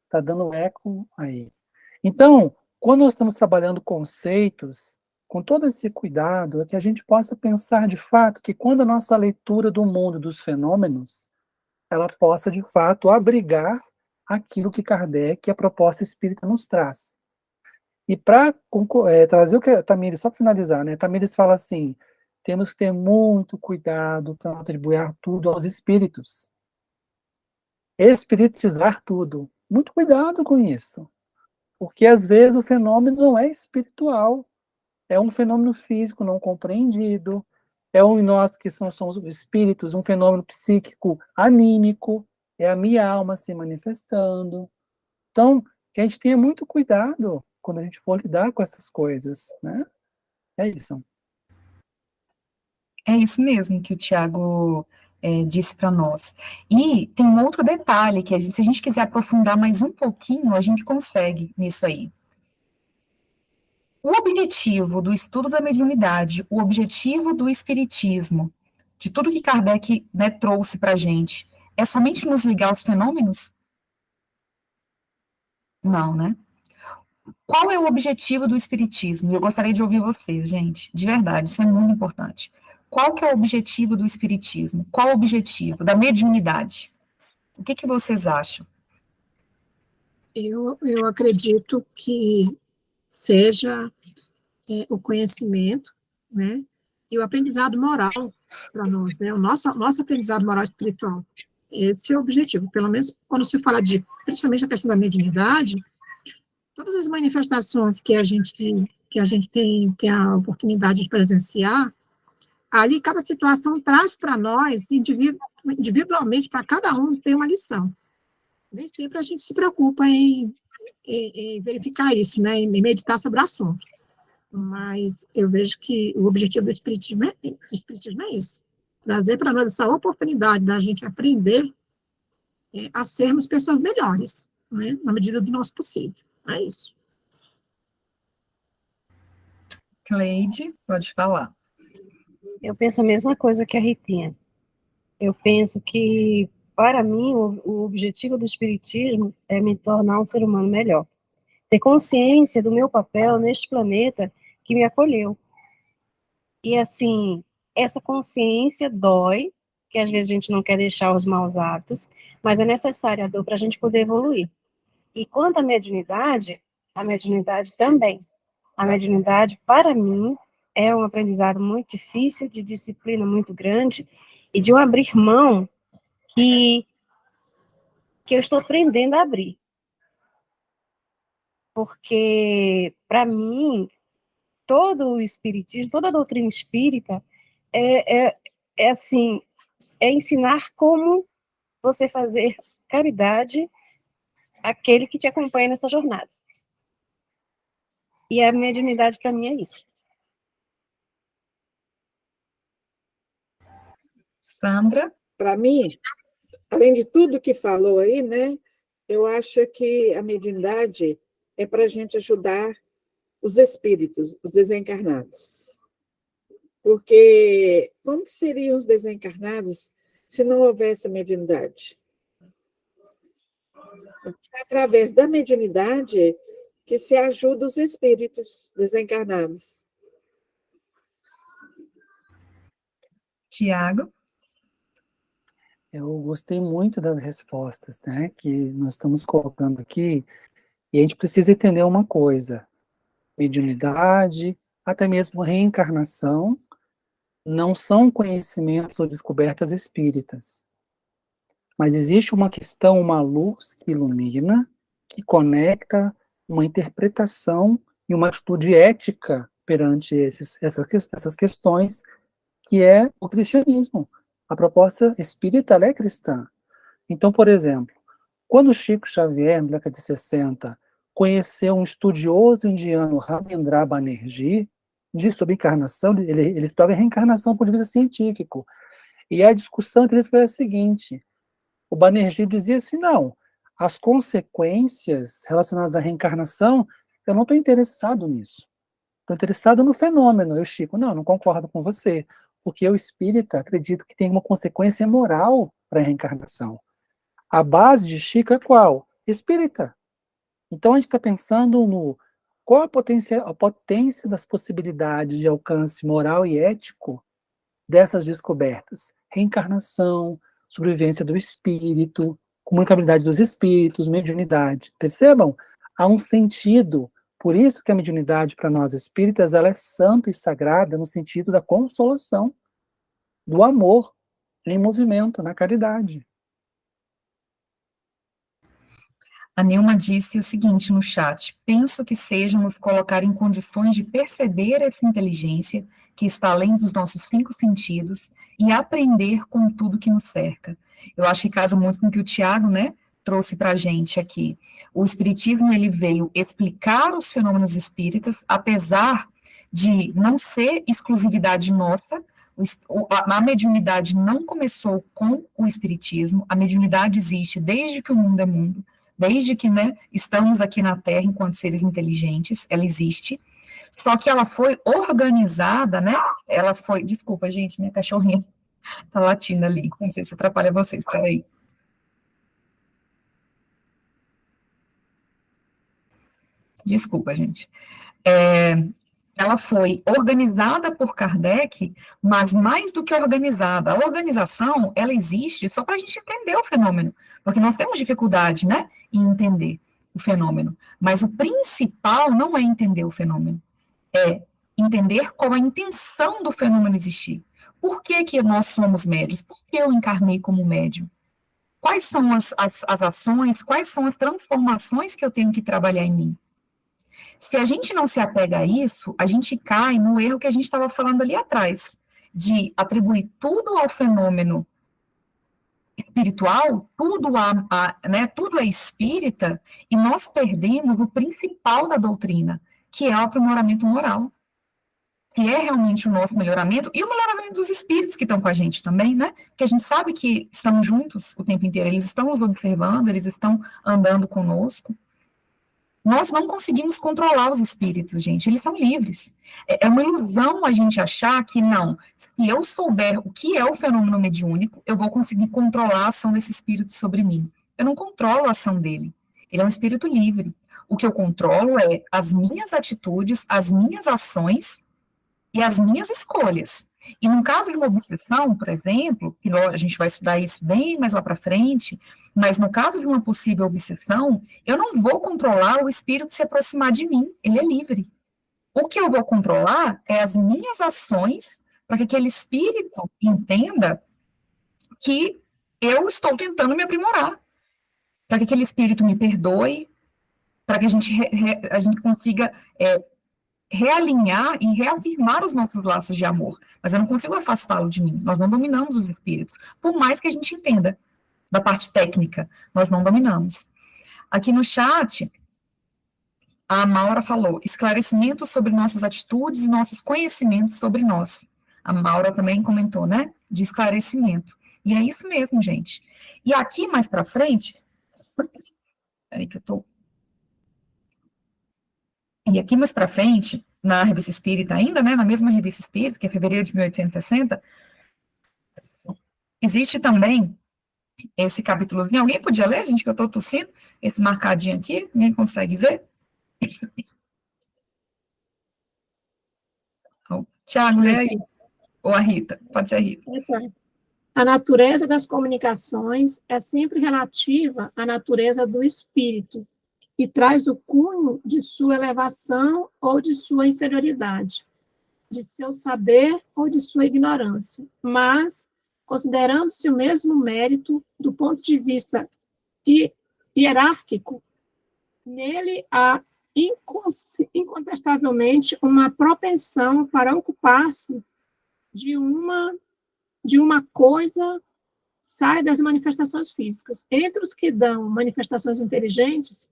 Tá dando eco aí. Então, quando nós estamos trabalhando conceitos, com todo esse cuidado, é que a gente possa pensar de fato que, quando a nossa leitura do mundo dos fenômenos, ela possa de fato abrigar aquilo que Kardec e a proposta espírita nos traz. E para trazer o que a Tamires, só para finalizar, né? Tamires fala assim: temos que ter muito cuidado para não atribuir tudo aos espíritos. Espiritizar tudo. Muito cuidado com isso. Porque, às vezes, o fenômeno não é espiritual. É um fenômeno físico não compreendido. É um em nós que somos espíritos, um fenômeno psíquico anímico. É a minha alma se manifestando. Então, que a gente tenha muito cuidado quando a gente for lidar com essas coisas, né? É isso. É isso mesmo que o Tiago disse para nós. E tem um outro detalhe, que se a gente quiser aprofundar mais um pouquinho, a gente consegue nisso aí. O objetivo do estudo da mediunidade, o objetivo do espiritismo, de tudo que Kardec, né, trouxe para a gente, é somente nos ligar aos fenômenos? Não, né? Qual é o objetivo do espiritismo? Eu gostaria de ouvir vocês, gente, de verdade, isso é muito importante. Qual que é o objetivo do espiritismo? Qual o objetivo da mediunidade? O que vocês acham? Eu acredito que seja o conhecimento, né, e o aprendizado moral para nós, né, o nosso aprendizado moral espiritual. Esse é o objetivo, pelo menos quando se fala principalmente a questão da mediunidade, todas as manifestações que a gente tem a oportunidade de presenciar, ali cada situação traz para nós, individualmente, para cada um, tem uma lição. Nem sempre a gente se preocupa em verificar isso, né, em meditar sobre o assunto. Mas eu vejo que o objetivo do espiritismo é isso, trazer para nós essa oportunidade da gente aprender a sermos pessoas melhores, né, na medida do nosso possível. É isso. Cleide, pode falar. Eu penso a mesma coisa que a Ritinha. Eu penso que, para mim, o objetivo do espiritismo é me tornar um ser humano melhor. ter consciência do meu papel neste planeta que me acolheu. E, assim, essa consciência dói, que às vezes a gente não quer deixar os maus hábitos, mas é necessária a dor para a gente poder evoluir. E quanto à mediunidade, a mediunidade também. A mediunidade, para mim, é um aprendizado muito difícil, de disciplina muito grande, e de um abrir mão que eu estou aprendendo a abrir. Porque, para mim, todo o espiritismo, toda a doutrina espírita é assim, é ensinar como você fazer caridade àquele que te acompanha nessa jornada. E a mediunidade, para mim, é isso. Sandra? Para mim, além de tudo que falou aí, né, eu acho que a mediunidade é para a gente ajudar os espíritos, os desencarnados. Porque como que seriam os desencarnados se não houvesse a mediunidade? É através da mediunidade que se ajuda os espíritos desencarnados. Tiago? Eu gostei muito das respostas, né, que nós estamos colocando aqui, e a gente precisa entender uma coisa: mediunidade, até mesmo reencarnação, não são conhecimentos ou descobertas espíritas, mas existe uma questão, uma luz que ilumina, que conecta, uma interpretação e uma atitude ética perante essas questões, que é o cristianismo. A proposta espírita, ela é cristã. Então, por exemplo, quando Chico Xavier, na década de 60, conheceu um estudioso indiano, Rabindra Banerjee, sobre encarnação, ele estudava reencarnação do ponto de vista científico. E a discussão entre eles foi a seguinte: o Banerjee dizia assim, não, as consequências relacionadas à reencarnação, eu não estou interessado nisso. Estou interessado no fenômeno. Eu, Chico, não concordo com você, porque eu, espírita, acredito que tem uma consequência moral para a reencarnação. A base de Chico é qual? Espírita. Então, a gente está pensando no qual a potência das possibilidades de alcance moral e ético dessas descobertas. Reencarnação, sobrevivência do espírito, comunicabilidade dos espíritos, mediunidade. Percebam? Há um sentido. Por isso que a mediunidade, para nós espíritas, ela é santa e sagrada no sentido da consolação, do amor em movimento, na caridade. A Nilma disse o seguinte no chat: penso que seja nos colocar em condições de perceber essa inteligência que está além dos nossos 5 sentidos e aprender com tudo que nos cerca. Eu acho que casa muito com o que o Tiago, né, trouxe para a gente aqui. O Espiritismo, ele veio explicar os fenômenos espíritas, apesar de não ser exclusividade nossa. A mediunidade não começou com o Espiritismo, a mediunidade existe desde que o mundo é mundo. Desde que, né, estamos aqui na Terra enquanto seres inteligentes, ela existe, só que ela foi organizada, né, ela foi, desculpa, gente, minha cachorrinha tá latindo ali, não sei se atrapalha vocês, peraí. Desculpa, gente. Ela foi organizada por Kardec, mas mais do que organizada. A organização, ela existe só para a gente entender o fenômeno, porque nós temos dificuldade, né, em entender o fenômeno. Mas o principal não é entender o fenômeno, é entender qual a intenção do fenômeno existir. Por que que nós somos médios? Por que eu encarnei como médium? Quais são as ações, quais são as transformações que eu tenho que trabalhar em mim? Se a gente não se apega a isso, a gente cai no erro que a gente estava falando ali atrás, de atribuir tudo ao fenômeno espiritual, tudo é espírita, e nós perdemos o principal da doutrina, que é o aprimoramento moral, que é realmente o nosso melhoramento, e o melhoramento dos espíritos que estão com a gente também, né? Porque a gente sabe que estamos juntos o tempo inteiro, eles estão nos observando, eles estão andando conosco. Nós não conseguimos controlar os espíritos, gente, eles são livres. É uma ilusão a gente achar que, não, se eu souber o que é o fenômeno mediúnico, eu vou conseguir controlar a ação desse espírito sobre mim. Eu não controlo a ação dele, ele é um espírito livre. O que eu controlo é as minhas atitudes, as minhas ações e as minhas escolhas. E no caso de uma obsessão, por exemplo, que a gente vai estudar isso bem mais lá para frente, mas no caso de uma possível obsessão, eu não vou controlar o espírito se aproximar de mim, ele é livre. O que eu vou controlar é as minhas ações para que aquele espírito entenda que eu estou tentando me aprimorar, para que aquele espírito me perdoe, para que a gente consiga realinhar e reafirmar os nossos laços de amor. Mas eu não consigo afastá-lo de mim. Nós não dominamos os espíritos. Por mais que a gente entenda da parte técnica, nós não dominamos. Aqui no chat, a Maura falou, esclarecimento sobre nossas atitudes e nossos conhecimentos sobre nós. A Maura também comentou, né? De esclarecimento. E é isso mesmo, gente. E aqui mais para frente, peraí que eu tô... E aqui mais para frente, na Revista Espírita ainda, né, na mesma Revista Espírita, que é fevereiro de 1860, existe também esse capítulozinho. Alguém podia ler, gente, que eu estou tossindo? Esse marcadinho aqui, ninguém consegue ver? O Tiago, lê aí. Ou a Rita, pode ser a Rita. A natureza das comunicações é sempre relativa à natureza do espírito, e traz o cunho de sua elevação ou de sua inferioridade, de seu saber ou de sua ignorância, mas, considerando-se o mesmo mérito do ponto de vista hierárquico, nele há incontestavelmente uma propensão para ocupar-se de uma coisa, sai das manifestações físicas. Entre os que dão manifestações inteligentes,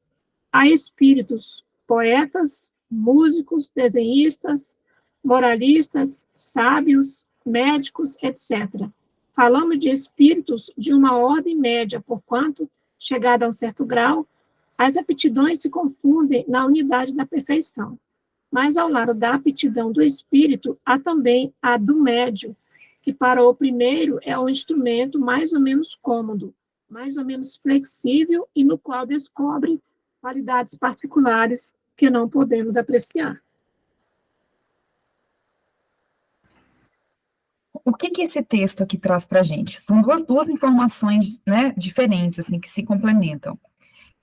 há espíritos, poetas, músicos, desenhistas, moralistas, sábios, médicos, etc. Falamos de espíritos de uma ordem média, porquanto, chegada a um certo grau, as aptidões se confundem na unidade da perfeição. Mas, ao lado da aptidão do espírito, há também a do médio, que para o primeiro é um instrumento mais ou menos cômodo, mais ou menos flexível e no qual descobre qualidades particulares que não podemos apreciar. O que esse texto aqui traz para a gente? São duas informações, né, diferentes, assim, que se complementam.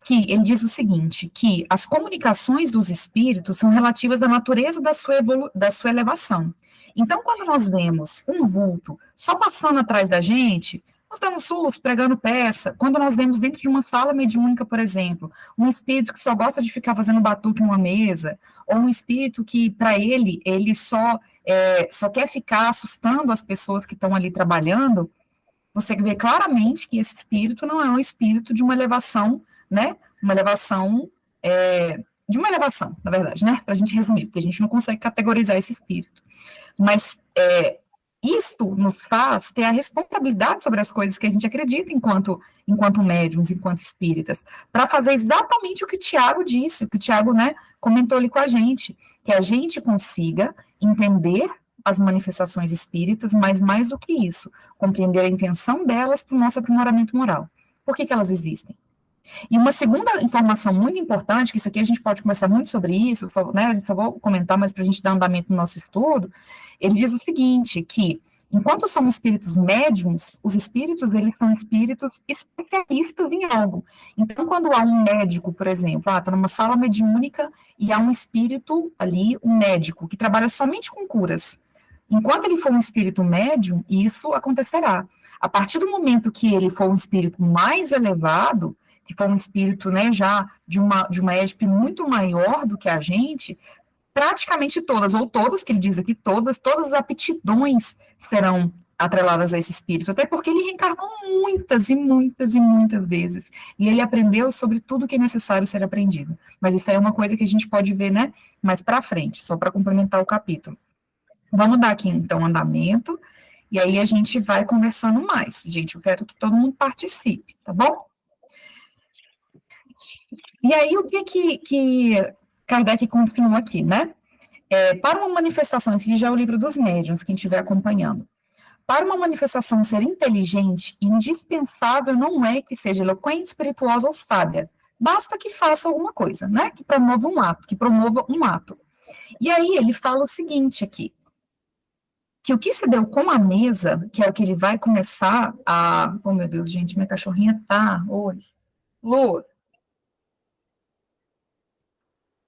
Que ele diz o seguinte, que as comunicações dos espíritos são relativas à natureza da sua elevação. Então, quando nós vemos um vulto só passando atrás da gente, nós damos susto, pregando peça. Quando nós vemos dentro de uma sala mediúnica, por exemplo, um espírito que só gosta de ficar fazendo batuque numa mesa, ou um espírito que, para ele só quer ficar assustando as pessoas que estão ali trabalhando, você vê claramente que esse espírito não é um espírito de uma elevação, né? De uma elevação, na verdade, né? Para a gente resumir, porque a gente não consegue categorizar esse espírito. Mas isto nos faz ter a responsabilidade sobre as coisas que a gente acredita enquanto médiuns, enquanto espíritas, para fazer exatamente o que o Tiago disse, o que o Tiago, né, comentou ali com a gente, que a gente consiga entender as manifestações espíritas, mas mais do que isso, compreender a intenção delas para o nosso aprimoramento moral. Por que elas existem? E uma segunda informação muito importante, que isso aqui a gente pode conversar muito sobre isso, né, só vou comentar, mas para a gente dar andamento no nosso estudo, ele diz o seguinte, que enquanto somos espíritos médiums, os espíritos, eles são espíritos especialistas em algo. Então, quando há um médico, por exemplo, está numa sala mediúnica e há um espírito ali, um médico, que trabalha somente com curas. Enquanto ele for um espírito médium, isso acontecerá. A partir do momento que ele for um espírito mais elevado, que for um espírito, né, já de uma égide muito maior do que a gente, praticamente todas, ou todas, que ele diz aqui, todas as aptidões serão atreladas a esse espírito, até porque ele reencarnou muitas e muitas e muitas vezes, e ele aprendeu sobre tudo que é necessário ser aprendido. Mas isso aí é uma coisa que a gente pode ver, né, mais para frente, só para complementar o capítulo. Vamos dar aqui, então, andamento, e aí a gente vai conversando mais. Gente, eu quero que todo mundo participe, tá bom? E aí, o que Kardec continua aqui, né? Para uma manifestação, esse aqui já é o livro dos médiuns, quem estiver acompanhando. Para uma manifestação ser inteligente, indispensável não é que seja eloquente, espirituosa ou sábia, Basta que faça alguma coisa, né? Que promova um ato. E aí ele fala o seguinte aqui, que o que se deu com a mesa, que é o que ele vai começar a... Oh, meu Deus, gente, minha cachorrinha tá hoje. Lu,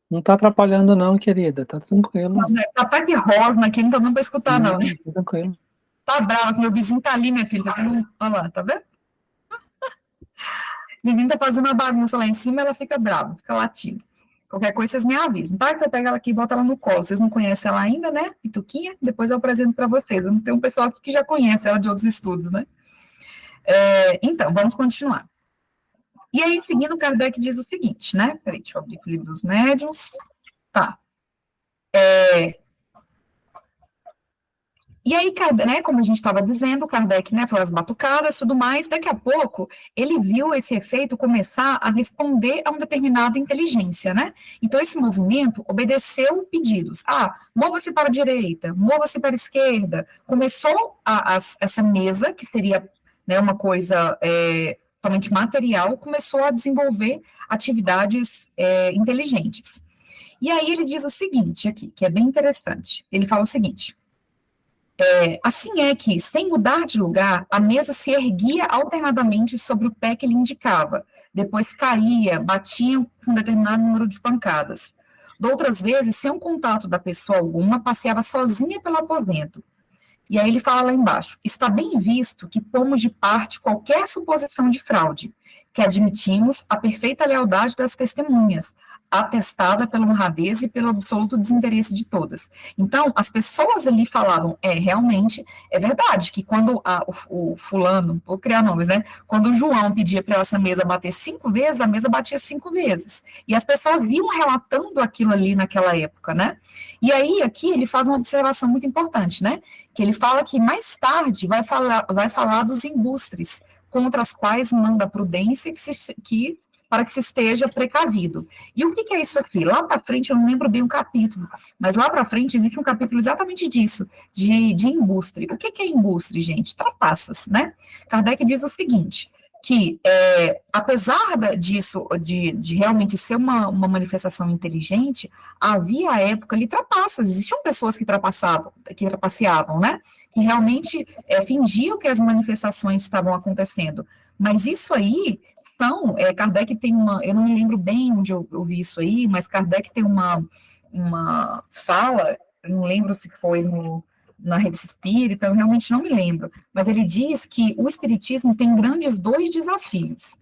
Não está atrapalhando não, querida, tá tranquilo. tá de rosna aqui, não tá dando para escutar, não. Tá tranquilo. Tá brava, que meu vizinho tá ali, minha filha. Olha lá, tá vendo? O vizinho tá fazendo uma bagunça lá em cima, ela fica brava, fica latindo. Qualquer coisa, vocês me avisam, tá? Você pega ela aqui e bota ela no colo. Vocês não conhecem ela ainda, né? Pituquinha? Depois eu apresento para vocês. Eu não tenho um pessoal aqui que já conhece ela de outros estudos, né? Então, vamos continuar. E aí, seguindo, Kardec diz o seguinte, né? Peraí, deixa eu abrir o livro dos médiuns. Tá. E aí, né, como a gente estava dizendo, Kardec, né, foi as batucadas e tudo mais, daqui a pouco ele viu esse efeito começar a responder a uma determinada inteligência, né? Então, esse movimento obedeceu pedidos. Mova-se para a direita, mova-se para a esquerda. Começou essa mesa, que seria, né, uma coisa somente material, começou a desenvolver atividades inteligentes. E aí ele diz o seguinte aqui, que é bem interessante. Ele fala o seguinte... assim é que, sem mudar de lugar, a mesa se erguia alternadamente sobre o pé que lhe indicava, depois caía, batia com um determinado número de pancadas. Outras vezes, sem o contato da pessoa alguma, passeava sozinha pelo aposento. E aí ele fala lá embaixo, está bem visto que pomos de parte qualquer suposição de fraude, que admitimos a perfeita lealdade das testemunhas, atestada pela honradez e pelo absoluto desinteresse de todas. Então, as pessoas ali falavam, realmente, é verdade, que quando o fulano, vou criar nomes, né, quando o João pedia para essa mesa bater 5 vezes, a mesa batia 5 vezes. E as pessoas iam relatando aquilo ali naquela época, né? E aí, aqui, ele faz uma observação muito importante, né? Que ele fala que mais tarde vai falar dos embustres, contra as quais manda a prudência para que se esteja precavido. E o que é isso aqui? Lá para frente, eu não lembro bem o capítulo, mas lá para frente existe um capítulo exatamente disso, de embustre. O que é embustre, gente? Trapaças, né? Kardec diz o seguinte, que apesar disso, de realmente ser uma manifestação inteligente, havia à época ali trapaças, existiam pessoas que trapaceavam, né? Que realmente fingiam que as manifestações estavam acontecendo. Mas isso aí Kardec tem eu não me lembro bem onde eu vi isso aí, mas Kardec tem uma fala, eu não lembro se foi na Revista Espírita, eu realmente não me lembro, mas ele diz que o Espiritismo tem grandes 2 desafios.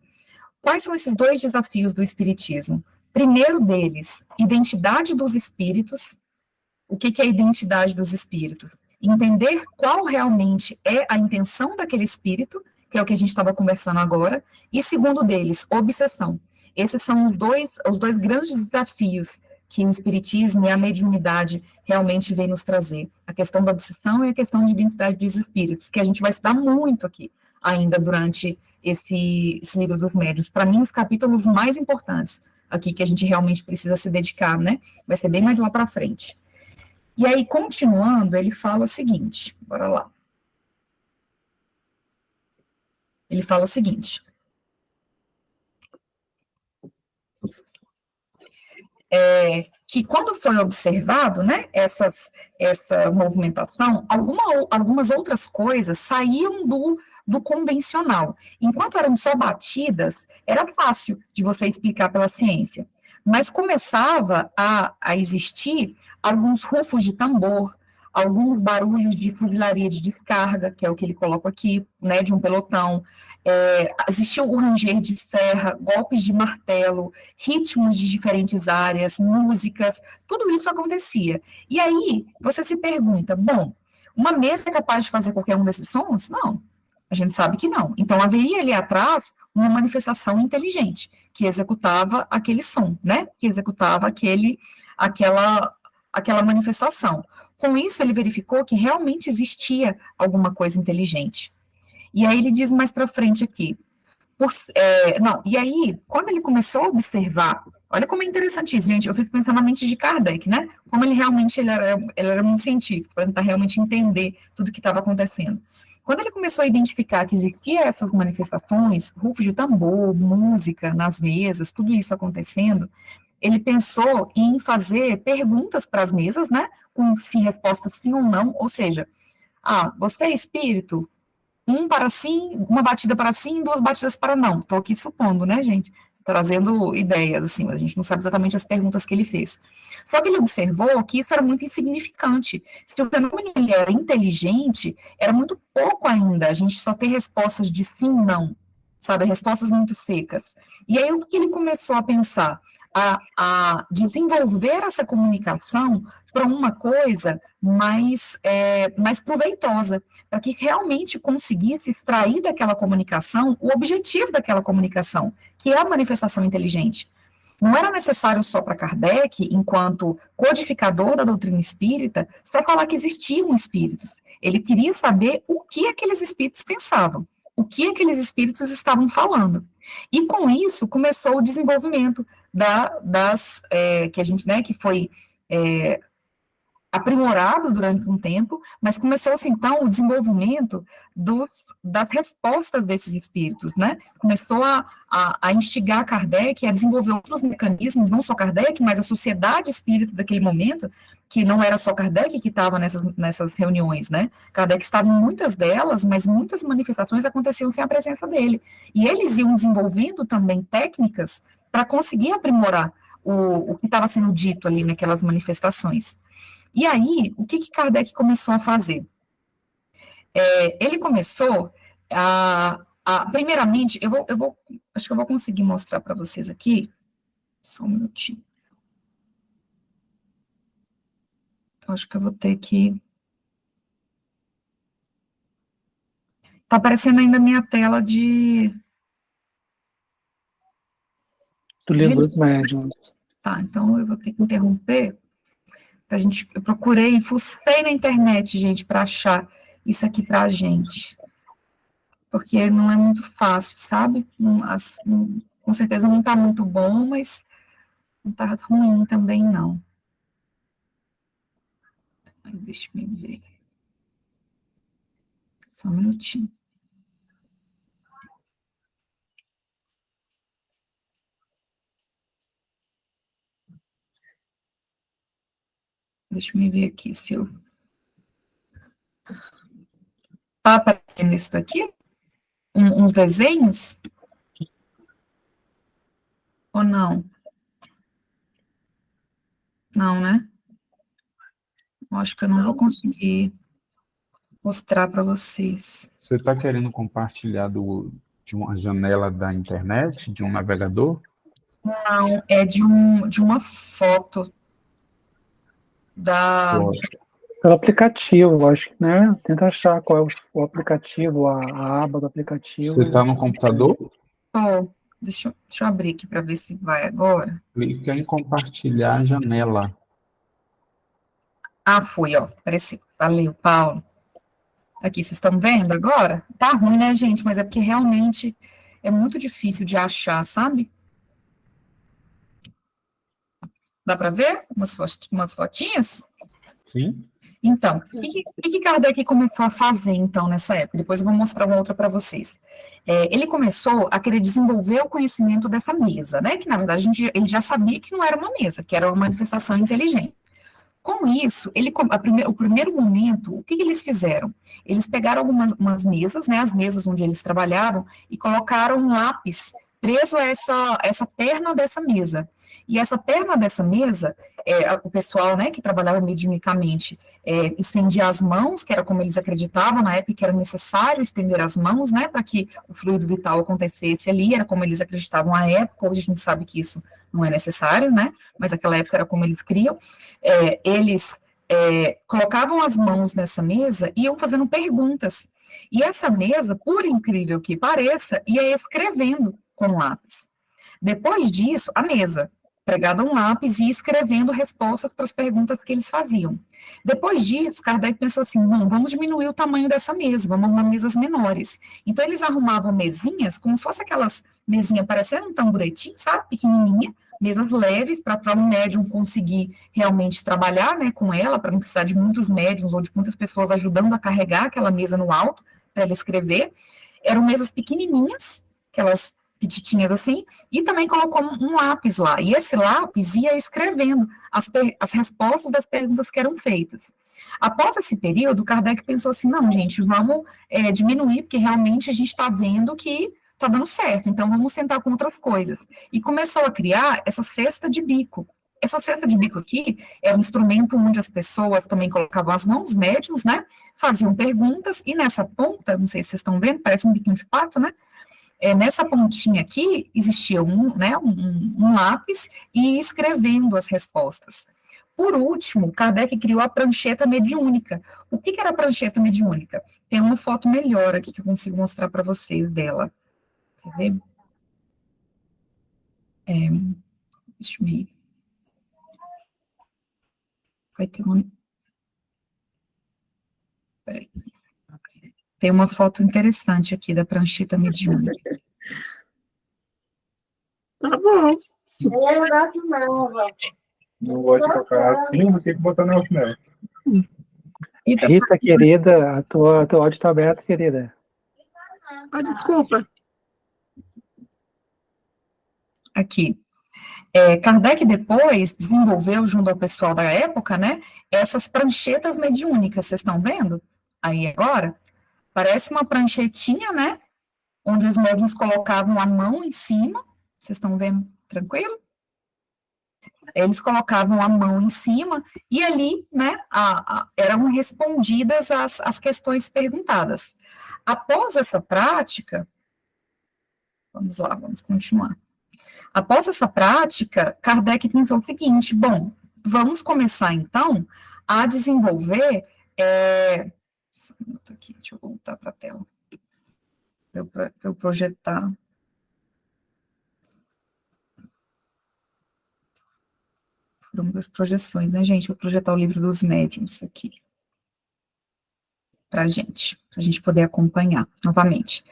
Quais são esses 2 desafios do Espiritismo? Primeiro deles, identidade dos espíritos. O que é a identidade dos espíritos? Entender qual realmente é a intenção daquele espírito, que é o que a gente estava conversando agora, e segundo deles, obsessão. Esses são os dois grandes desafios que o Espiritismo e a mediunidade realmente vem nos trazer. A questão da obsessão e a questão de identidade dos espíritos, que a gente vai estudar muito aqui, ainda durante esse livro dos médiuns. Para mim, os capítulos mais importantes aqui, que a gente realmente precisa se dedicar, né? Vai ser bem mais lá para frente. E aí, continuando, ele fala o seguinte, bora lá. Ele fala o seguinte, que quando foi observado, né, essa movimentação, algumas outras coisas saíam do convencional. Enquanto eram só batidas, era fácil de você explicar pela ciência, mas começava a existir alguns rufos de tambor, alguns barulhos de fuzilaria de descarga, que é o que ele coloca aqui, né, de um pelotão, existia o ranger de serra, golpes de martelo, ritmos de diferentes áreas, músicas, tudo isso acontecia. E aí, você se pergunta, bom, uma mesa é capaz de fazer qualquer um desses sons? Não, a gente sabe que não. Então, haveria ali atrás uma manifestação inteligente, que executava aquele som, né, que executava aquela manifestação. Com isso, ele verificou que realmente existia alguma coisa inteligente. E aí ele diz mais para frente aqui. E aí, quando ele começou a observar, olha como é interessante isso, gente, eu fico pensando na mente de Kardec, né? Como ele realmente ele era um científico, para tentar realmente entender tudo o que estava acontecendo. Quando ele começou a identificar que existiam essas manifestações, rufo de tambor, música nas mesas, tudo isso acontecendo, ele pensou em fazer perguntas para as mesas, né, com respostas sim ou não, ou seja, você é espírito? Um para sim, uma batida para sim, duas batidas para não. Estou aqui supondo, né, gente? Trazendo ideias, assim, mas a gente não sabe exatamente as perguntas que ele fez. Só que ele observou que isso era muito insignificante. Se o fenômeno ele era inteligente, era muito pouco ainda a gente só ter respostas de sim, não, sabe? Respostas muito secas. E aí o que ele começou a pensar? A desenvolver essa comunicação para uma coisa mais proveitosa, para que realmente conseguisse extrair daquela comunicação o objetivo daquela comunicação, que é a manifestação inteligente. Não era necessário só para Kardec, enquanto codificador da doutrina espírita, só falar que existiam espíritos. Ele queria saber o que aqueles espíritos pensavam, o que aqueles espíritos estavam falando. E com isso começou o desenvolvimento que a gente, né, que foi aprimorado durante um tempo, mas começou-se, então, o desenvolvimento das respostas desses espíritos, né? Começou a instigar Kardec a desenvolver outros mecanismos, não só Kardec, mas a sociedade espírita daquele momento, que não era só Kardec que estava nessas reuniões, né? Kardec estava em muitas delas, mas muitas manifestações aconteciam sem a presença dele. E eles iam desenvolvendo também técnicas para conseguir aprimorar o que estava sendo dito ali naquelas manifestações. E aí, o que Kardec começou a fazer? Ele começou primeiramente, acho que eu vou conseguir mostrar para vocês aqui, só um minutinho. Eu acho que eu vou ter que... Está aparecendo ainda a minha tela de... Do livro dos médiuns. Tá, então eu vou ter que interromper. Eu procurei, fucei na internet, gente, para achar isso aqui para a gente. Porque não é muito fácil, sabe? Com certeza não está muito bom, mas não está ruim também, não. Deixa eu ver. Só um minutinho. Deixa eu ver aqui se eu... Está aparecendo isso daqui? Uns desenhos? Ou não? Não, né? Eu acho que eu não vou conseguir mostrar para vocês. Você está querendo compartilhar de uma janela da internet, de um navegador? Não, é de uma foto Pelo aplicativo, acho que, né? Tenta achar qual é o aplicativo, a aba do aplicativo. Você está no computador? Deixa eu abrir aqui para ver se vai agora. Clica em compartilhar a janela. Foi, apareceu. Valeu, Paulo. Aqui, vocês estão vendo agora? Tá ruim, né, gente? Mas é porque realmente é muito difícil de achar, sabe? Dá para ver umas fotinhas? Sim. Então, o que Kardec começou a fazer, então, nessa época? Depois eu vou mostrar uma outra para vocês. Ele começou a querer desenvolver o conhecimento dessa mesa, né? Que, na verdade, ele já sabia que não era uma mesa, que era uma manifestação inteligente. Com isso, o primeiro momento, o que eles fizeram? Eles pegaram algumas mesas, né? As mesas onde eles trabalhavam, e colocaram um lápis preso a essa perna dessa mesa. E essa perna dessa mesa, o pessoal, né, que trabalhava mediunicamente, estendia as mãos, que era como eles acreditavam na época que era necessário estender as mãos, né, para que o fluido vital acontecesse ali, era como eles acreditavam à época. Hoje a gente sabe que isso não é necessário, né, mas naquela época era como eles criam. Eles colocavam as mãos nessa mesa e iam fazendo perguntas. E essa mesa, por incrível que pareça, ia escrevendo com lápis. Depois disso, a mesa, pregada um lápis e escrevendo respostas para as perguntas que eles faziam. Depois disso, Kardec pensou assim, vamos diminuir o tamanho dessa mesa, vamos arrumar mesas menores. Então, eles arrumavam mesinhas, como se fosse aquelas mesinhas parecendo um tamburetinho, sabe, pequenininha, mesas leves, para um médium conseguir realmente trabalhar, né, com ela, para não precisar de muitos médiums ou de muitas pessoas ajudando a carregar aquela mesa no alto, para ele escrever. Eram mesas pequenininhas, aquelas petitinhas assim, e também colocou um lápis lá. E esse lápis ia escrevendo as respostas das perguntas que eram feitas. Após esse período, Kardec pensou assim, não, gente, vamos diminuir, porque realmente a gente está vendo que está dando certo, então vamos tentar com outras coisas. E começou a criar essa cesta de bico. Essa cesta de bico aqui é um instrumento onde as pessoas também colocavam as mãos, médiums, né, faziam perguntas, e nessa ponta, não sei se vocês estão vendo, parece um biquinho de pato, né, nessa pontinha aqui existia um lápis e escrevendo as respostas. Por último, Kardec criou a prancheta mediúnica. O que era a prancheta mediúnica? Tem uma foto melhor aqui que eu consigo mostrar para vocês dela. Quer ver? Deixa eu ver. Vai ter uma... Peraí. Tem uma foto interessante aqui da prancheta mediúnica. Tá bom. Eu não gosto não, vó. Não gosto de tocar assim, vou ter que botar negócio nela. Rita, querida, teu áudio está aberto, querida. Desculpa. Aqui. Kardec depois desenvolveu, junto ao pessoal da época, né, essas pranchetas mediúnicas, vocês estão vendo? Aí agora, parece uma pranchetinha, né, onde os médiuns colocavam a mão em cima, vocês estão vendo tranquilo? Eles colocavam a mão em cima e ali, né, eram respondidas as questões perguntadas. Após essa prática, vamos lá, vamos continuar. Após essa prática, Kardec pensou o seguinte, bom, vamos começar então a desenvolver, só um minuto aqui, deixa eu voltar para a tela, para eu projetar. Foram duas projeções, né, gente? Vou projetar o livro dos médiuns aqui, para a gente poder acompanhar novamente.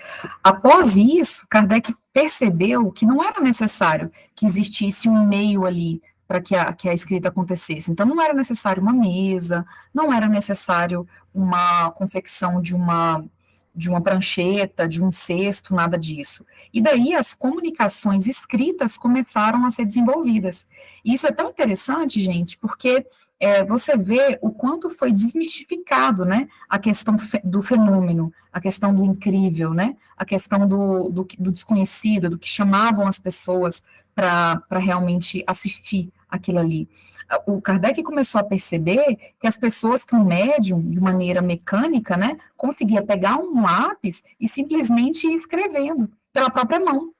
Após isso, Kardec percebeu que não era necessário que existisse um meio ali para que a escrita acontecesse. Então, não era necessário uma mesa, não era necessário uma confecção de uma prancheta, de um cesto, nada disso. E daí as comunicações escritas começaram a ser desenvolvidas. E isso é tão interessante, gente, porque você vê o quanto foi desmistificado, né, a questão do fenômeno, a questão do incrível, né, a questão do desconhecido, do que chamavam as pessoas para realmente assistir aquilo ali. O Kardec começou a perceber que as pessoas que o médium, de maneira mecânica, né, conseguia pegar um lápis e simplesmente ir escrevendo pela própria mão.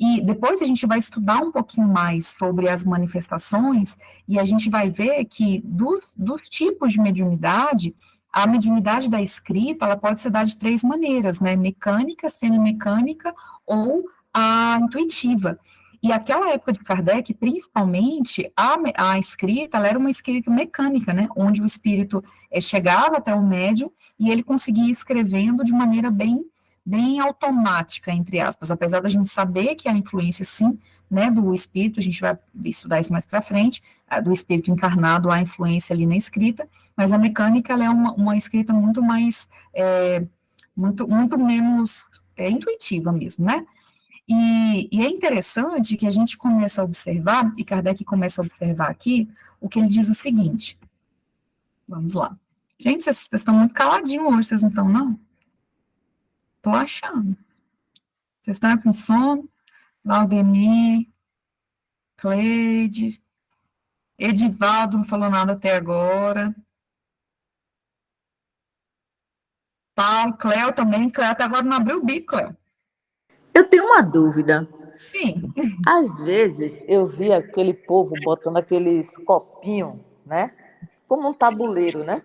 E depois a gente vai estudar um pouquinho mais sobre as manifestações e a gente vai ver que dos tipos de mediunidade, a mediunidade da escrita, ela pode ser dada de 3 maneiras, né, mecânica, semimecânica ou a intuitiva. E aquela época de Kardec, principalmente, a escrita, ela era uma escrita mecânica, né, onde o espírito chegava até o médium e ele conseguia ir escrevendo de maneira bem automática, entre aspas, apesar da gente saber que a influência, sim, né, do espírito, a gente vai estudar isso mais para frente, do espírito encarnado, há influência ali na escrita, mas a mecânica, ela é uma escrita muito mais, muito menos intuitiva mesmo, né? E é interessante que a gente começa a observar, e Kardec começa a observar aqui, o que ele diz o seguinte. Vamos lá. Gente, vocês estão muito caladinhos hoje, vocês não estão, não? Estou achando. Vocês estão com sono? Valdemir, Cleide, Edivaldo não falou nada até agora. Paulo, Cléo também. Cléo até agora não abriu o bico, Cléo. Eu tenho uma dúvida. Sim. Às vezes eu vi aquele povo botando aqueles copinhos, né? Como um tabuleiro, né?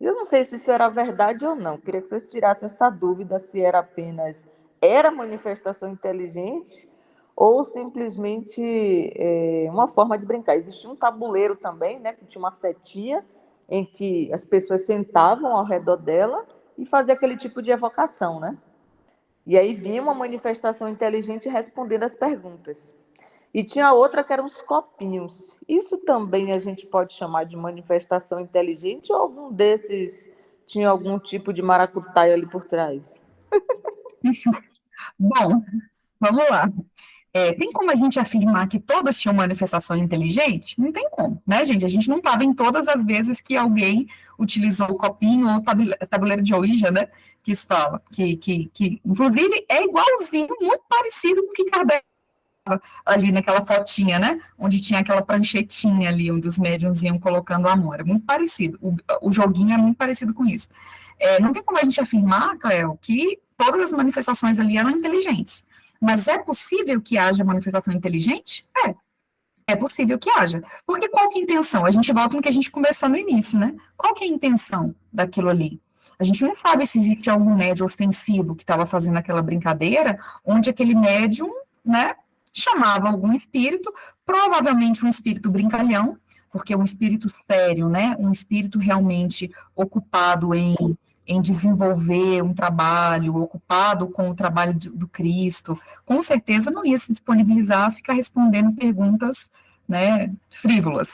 Eu não sei se isso era verdade ou não. Queria que vocês tirassem essa dúvida se era apenas manifestação inteligente ou simplesmente uma forma de brincar. Existia um tabuleiro também, né? Que tinha uma setinha em que as pessoas sentavam ao redor dela e faziam aquele tipo de evocação, né? E aí vinha uma manifestação inteligente respondendo as perguntas. E tinha outra que eram os copinhos. Isso também a gente pode chamar de manifestação inteligente ou algum desses tinha algum tipo de maracutaia ali por trás. Bom, vamos lá. Tem como a gente afirmar que todas tinham manifestação inteligente? Não tem como, né, gente? A gente não estava em todas as vezes que alguém utilizou o copinho ou o tabuleiro de Ouija, né? Que se fala, que inclusive é igualzinho, muito parecido com o que Kardec ali naquela fotinha, né? Onde tinha aquela pranchetinha ali, onde os médiuns iam colocando amor. É muito parecido. O joguinho é muito parecido com isso. Não tem como a gente afirmar, Cleo, que todas as manifestações ali eram inteligentes. Mas é possível que haja manifestação inteligente? É possível que haja. Porque qual que é a intenção? A gente volta no que a gente conversou no início, né? Qual que é a intenção daquilo ali? A gente não sabe se existe algum médium ofensivo que estava fazendo aquela brincadeira, onde aquele médium, né, chamava algum espírito, provavelmente um espírito brincalhão, porque um espírito sério, né, um espírito realmente ocupado em desenvolver um trabalho, ocupado com o trabalho do Cristo, com certeza não ia se disponibilizar a ficar respondendo perguntas, né, frívolas.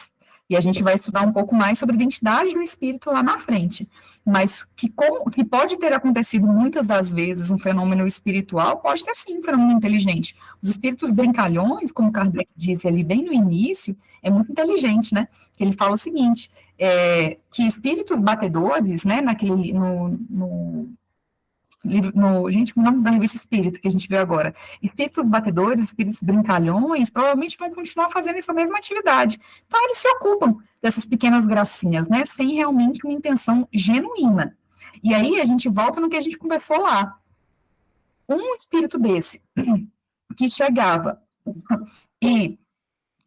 E a gente vai estudar um pouco mais sobre a identidade do espírito lá na frente. Mas que pode ter acontecido muitas das vezes um fenômeno espiritual, pode ter sim um fenômeno inteligente. Os espíritos brincalhões, como Kardec disse ali bem no início, é muito inteligente, né? Ele fala o seguinte, que espíritos batedores, né, gente, o nome da revista Espírita que a gente vê agora, espíritos batedores, espíritos brincalhões, provavelmente vão continuar fazendo essa mesma atividade. Então, eles se ocupam dessas pequenas gracinhas, né, sem realmente uma intenção genuína. E aí, a gente volta no que a gente conversou lá. Um espírito desse, que chegava e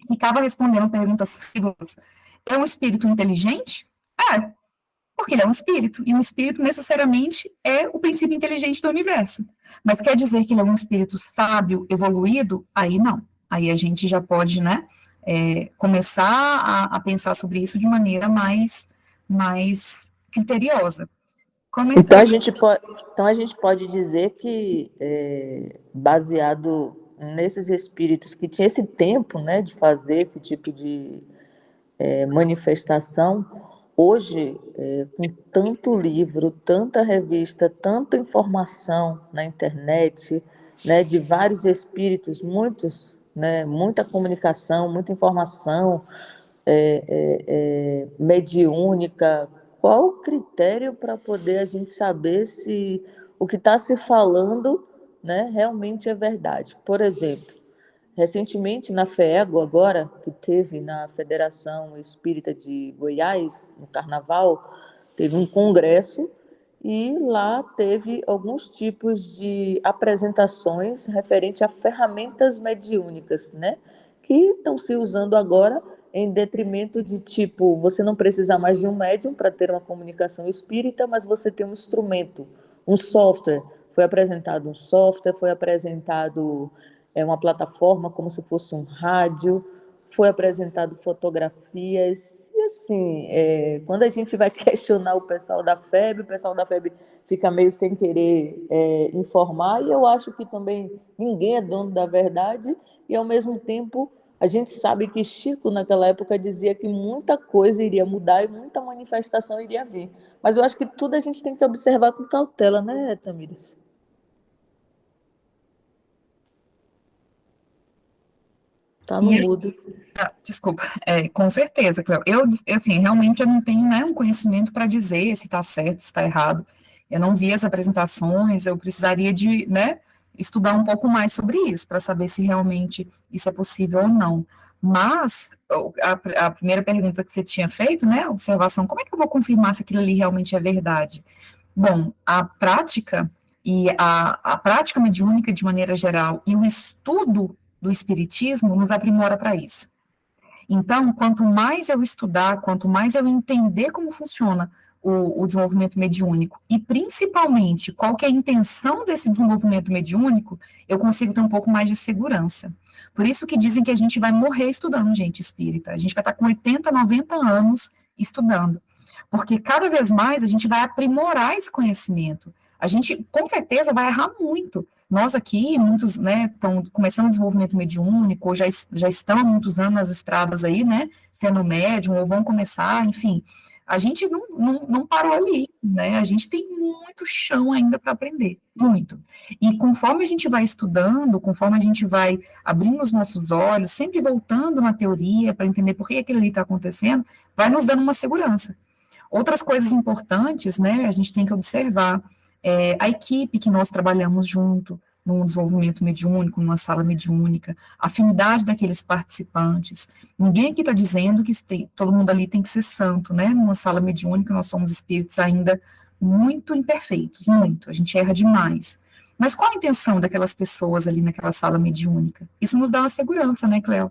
ficava respondendo perguntas frívolas, é um espírito inteligente? Porque ele é um espírito, e um espírito necessariamente é o princípio inteligente do universo. Mas quer dizer que ele é um espírito sábio, evoluído? Aí não. Aí a gente já pode, né, começar a pensar sobre isso de maneira mais criteriosa. Então a gente pode dizer que, baseado nesses espíritos que tinham esse tempo, né, de fazer esse tipo de manifestação, hoje, com tanto livro, tanta revista, tanta informação na internet, né, de vários espíritos, muitos, né, muita comunicação, muita informação mediúnica, qual o critério para poder a gente saber se o que está se falando, né, realmente é verdade? Por exemplo, recentemente, na FEEGO, agora, que teve na Federação Espírita de Goiás, no Carnaval, teve um congresso e lá teve alguns tipos de apresentações referente a ferramentas mediúnicas, né? Que estão se usando agora em detrimento de, tipo, você não precisa mais de um médium para ter uma comunicação espírita, mas você tem um instrumento, um software. Foi apresentado um software, foi apresentado uma plataforma como se fosse um rádio, foi apresentado fotografias, e assim, quando a gente vai questionar o pessoal da FEB fica meio sem querer informar, e eu acho que também ninguém é dono da verdade, e ao mesmo tempo a gente sabe que Chico naquela época dizia que muita coisa iria mudar e muita manifestação iria vir, mas eu acho que tudo a gente tem que observar com cautela, né, Tamires? Tá no mudo. Desculpa, com certeza, Cleo. Eu assim, realmente eu não tenho, né, um conhecimento para dizer se está certo, se está errado. Eu não vi as apresentações, eu precisaria de, né, estudar um pouco mais sobre isso, para saber se realmente isso é possível ou não. Mas, a primeira pergunta que você tinha feito, né, observação, como é que eu vou confirmar se aquilo ali realmente é verdade? Bom, a prática, e a prática mediúnica de maneira geral, e o estudo do espiritismo nos aprimora para isso. Então, quanto mais eu estudar, quanto mais eu entender como funciona o desenvolvimento mediúnico, e principalmente qual que é a intenção desse desenvolvimento mediúnico, eu consigo ter um pouco mais de segurança. Por isso que dizem que a gente vai morrer estudando, gente espírita. A gente vai estar com 80, 90 anos estudando. Porque cada vez mais a gente vai aprimorar esse conhecimento. A gente, com certeza, vai errar muito. Nós aqui, muitos, né, estão começando o desenvolvimento mediúnico, ou já estão há muitos anos nas estradas aí, né, sendo médium, ou vão começar, enfim. a gente não parou ali, né? A gente tem muito chão ainda para aprender, muito. E conforme a gente vai estudando, conforme a gente vai abrindo os nossos olhos, sempre voltando na teoria para entender por que aquilo ali está acontecendo, vai nos dando uma segurança. Outras coisas importantes, né, a gente tem que observar a equipe que nós trabalhamos junto, num desenvolvimento mediúnico, numa sala mediúnica, a afinidade daqueles participantes. Ninguém aqui está dizendo que todo mundo ali tem que ser santo, né? Numa sala mediúnica, nós somos espíritos ainda muito imperfeitos, muito, a gente erra demais. Mas qual a intenção daquelas pessoas ali naquela sala mediúnica? Isso nos dá uma segurança, né, Cléo?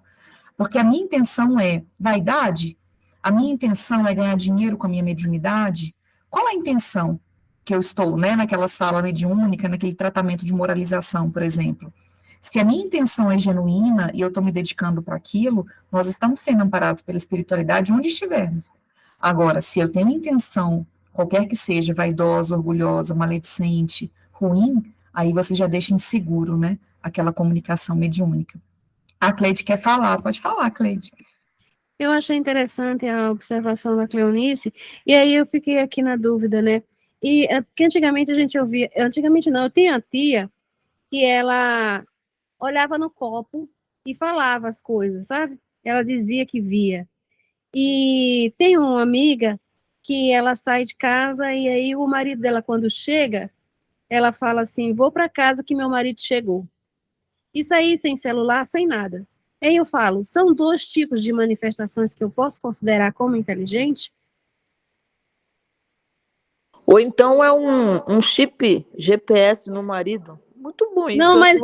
Porque a minha intenção é vaidade? A minha intenção é ganhar dinheiro com a minha mediunidade? Qual a intenção que eu estou, né, naquela sala mediúnica, naquele tratamento de moralização, por exemplo? Se a minha intenção é genuína e eu estou me dedicando para aquilo, nós estamos sendo amparados pela espiritualidade onde estivermos. Agora, se eu tenho intenção, qualquer que seja, vaidosa, orgulhosa, maledicente, ruim, aí você já deixa inseguro, né, aquela comunicação mediúnica. A Cleide quer falar, pode falar, Cleide. Eu achei interessante a observação da Cleonice, e aí eu fiquei aqui na dúvida, né? E porque antigamente a gente ouvia, antigamente não, eu tinha a tia que ela olhava no copo e falava as coisas, sabe? Ela dizia que via. E tem uma amiga que ela sai de casa e aí o marido dela, quando chega, ela fala assim: vou para casa que meu marido chegou. Isso aí sem celular, sem nada. Aí eu falo, são dois tipos de manifestações que eu posso considerar como inteligente? Ou então é um chip GPS no marido. Muito bom isso. Não, mas...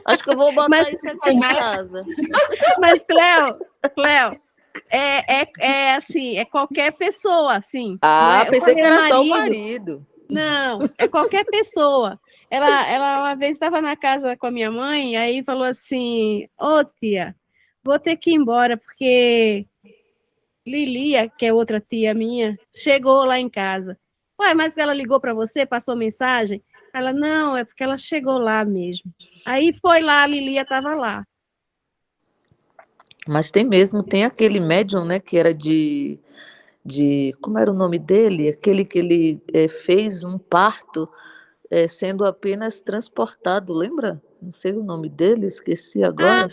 Acho que eu vou botar mas, isso aqui em casa. Mas, Cléo, é assim, é qualquer pessoa, assim. Ah, pensei que era marido. só o marido. Não, é qualquer pessoa. Ela uma vez estava na casa com a minha mãe, aí falou assim: ô tia, vou ter que ir embora, porque Lilia, que é outra tia minha, chegou lá em casa. Ué, mas ela ligou para você, passou mensagem? Ela, não, é porque ela chegou lá mesmo. Aí foi lá, a Lilia estava lá. Mas tem aquele médium, né, que era como era o nome dele? Aquele que ele fez um parto sendo apenas transportado, lembra? Não sei o nome dele, esqueci agora.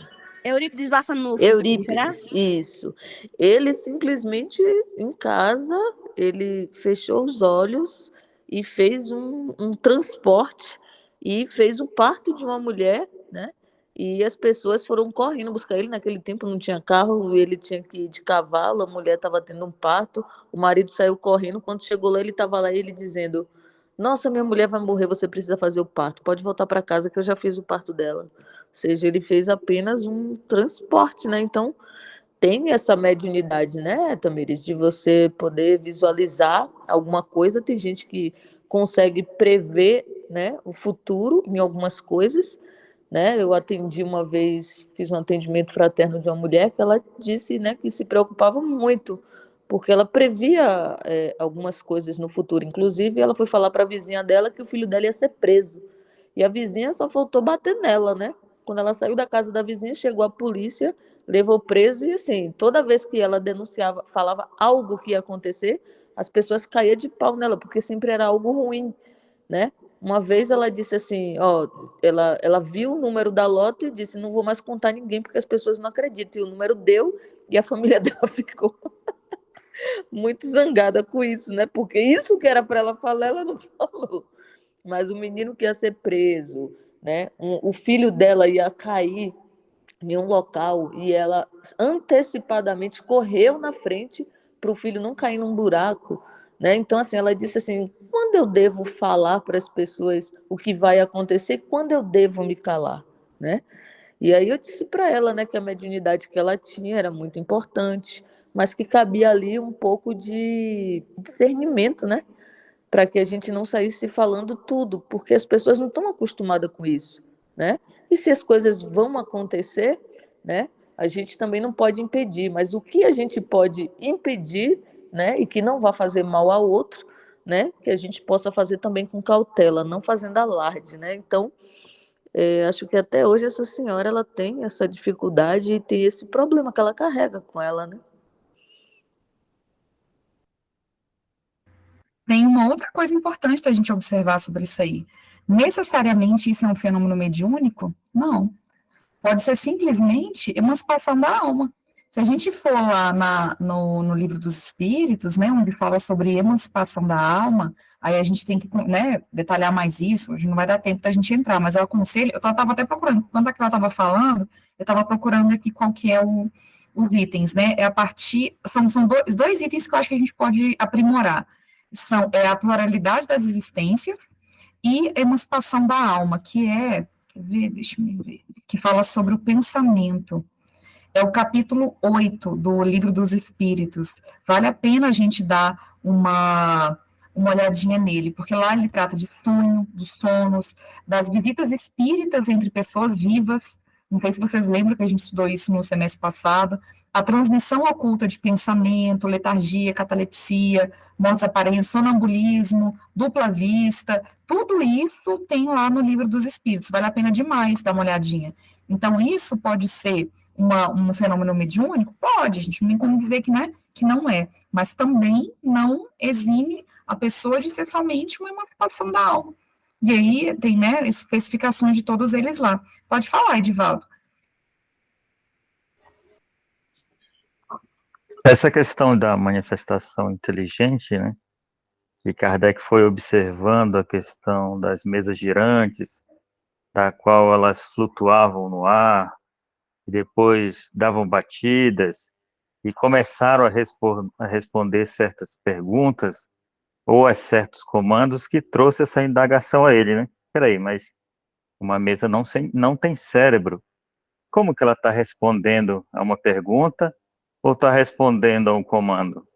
Eurípides Bafanufo. Eurípides, isso. Ele simplesmente, em casa, ele fechou os olhos e fez um transporte e fez o parto de uma mulher, né? E as pessoas foram correndo buscar ele. Naquele tempo não tinha carro, ele tinha que ir de cavalo, a mulher estava tendo um parto, o marido saiu correndo. Quando chegou lá, ele estava lá, ele dizendo: nossa, minha mulher vai morrer, você precisa fazer o parto, pode voltar para casa que eu já fiz o parto dela. Ou seja, ele fez apenas um transporte, né? Então, tem essa mediunidade, né, Tamires, de você poder visualizar alguma coisa. Tem gente que consegue prever, né, o futuro em algumas coisas, né? Eu atendi uma vez, fiz um atendimento fraterno de uma mulher que ela disse, né, que se preocupava muito, porque ela previa algumas coisas no futuro. Inclusive, ela foi falar para a vizinha dela que o filho dela ia ser preso. E a vizinha só faltou bater nela, né? Quando ela saiu da casa da vizinha, chegou a polícia, levou preso e, assim, toda vez que ela denunciava, falava algo que ia acontecer, as pessoas caíam de pau nela, porque sempre era algo ruim, né? Uma vez ela disse assim, ela viu o número da loto e disse: não vou mais contar ninguém porque as pessoas não acreditam. E o número deu e a família dela ficou muito zangada com isso, né? Porque isso que era para ela falar, ela não falou. Mas o menino que ia ser preso, né? O filho dela ia cair em um local e ela antecipadamente correu na frente para o filho não cair num buraco, né? Então, assim, ela disse assim: quando eu devo falar para as pessoas o que vai acontecer, quando eu devo me calar, né? E aí eu disse para ela, né, que a mediunidade que ela tinha era muito importante, mas que cabia ali um pouco de discernimento, né? Para que a gente não saísse falando tudo, porque as pessoas não estão acostumadas com isso, né? E se as coisas vão acontecer, né, a gente também não pode impedir, mas o que a gente pode impedir, né, e que não vá fazer mal ao outro, né, que a gente possa fazer também com cautela, não fazendo alarde, né? Então, acho que até hoje essa senhora ela tem essa dificuldade e tem esse problema que ela carrega com ela, né? tem uma outra coisa importante da gente observar sobre isso aí. Necessariamente isso é um fenômeno mediúnico? Não. Pode ser simplesmente emancipação da alma. Se a gente for lá no Livro dos Espíritos, né, onde fala sobre emancipação da alma, aí a gente tem que, né, detalhar mais isso, hoje não vai dar tempo da gente entrar, mas eu aconselho, eu estava até procurando, quando aquela estava falando, eu estava procurando aqui qual que é os itens, né, é a partir, são dois itens que eu acho que a gente pode aprimorar, a pluralidade das existências e a emancipação da alma, que é, quer ver, deixa eu ver, que fala sobre o pensamento. É o capítulo 8 do Livro dos Espíritos. Vale a pena a gente dar uma olhadinha nele, porque lá ele trata de sonho, dos sonos, das visitas espíritas entre pessoas vivas. Não sei se vocês lembram que a gente estudou isso no semestre passado. A transmissão oculta de pensamento, letargia, catalepsia, mortes aparentes, sonambulismo, dupla vista, tudo isso tem lá no Livro dos Espíritos. Vale a pena demais dar uma olhadinha. Então, isso pode ser um fenômeno mediúnico? Pode, a gente não tem como dizer que não é, mas também não exime a pessoa de ser somente uma emancipação da alma. E aí tem, né, especificações de todos eles lá. Pode falar, Edivaldo. Essa questão da manifestação inteligente, né, que Kardec foi observando a questão das mesas girantes, da qual elas flutuavam no ar, e depois davam batidas, e começaram a responder certas perguntas, ou a certos comandos, que trouxe essa indagação a ele, né? Peraí, mas uma mesa não tem cérebro. Como que ela está respondendo a uma pergunta, ou está respondendo a um comando?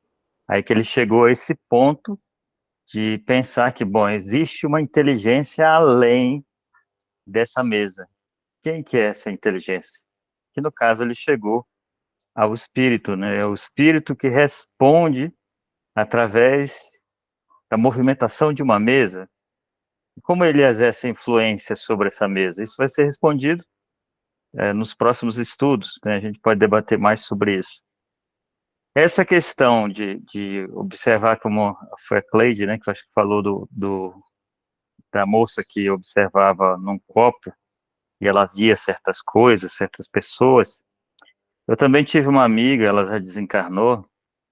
Aí que ele chegou a esse ponto de pensar que, bom, existe uma inteligência além dessa mesa. Quem que é essa inteligência? Que no caso ele chegou ao espírito, né? É o espírito que responde através da movimentação de uma mesa. Como ele exerce influência sobre essa mesa? Isso vai ser respondido nos próximos estudos, né? A gente pode debater mais sobre isso. Essa questão de observar, como foi a Cleide, né, que eu acho que falou da moça que observava num copo e ela via certas coisas, certas pessoas. Eu também tive uma amiga, ela já desencarnou,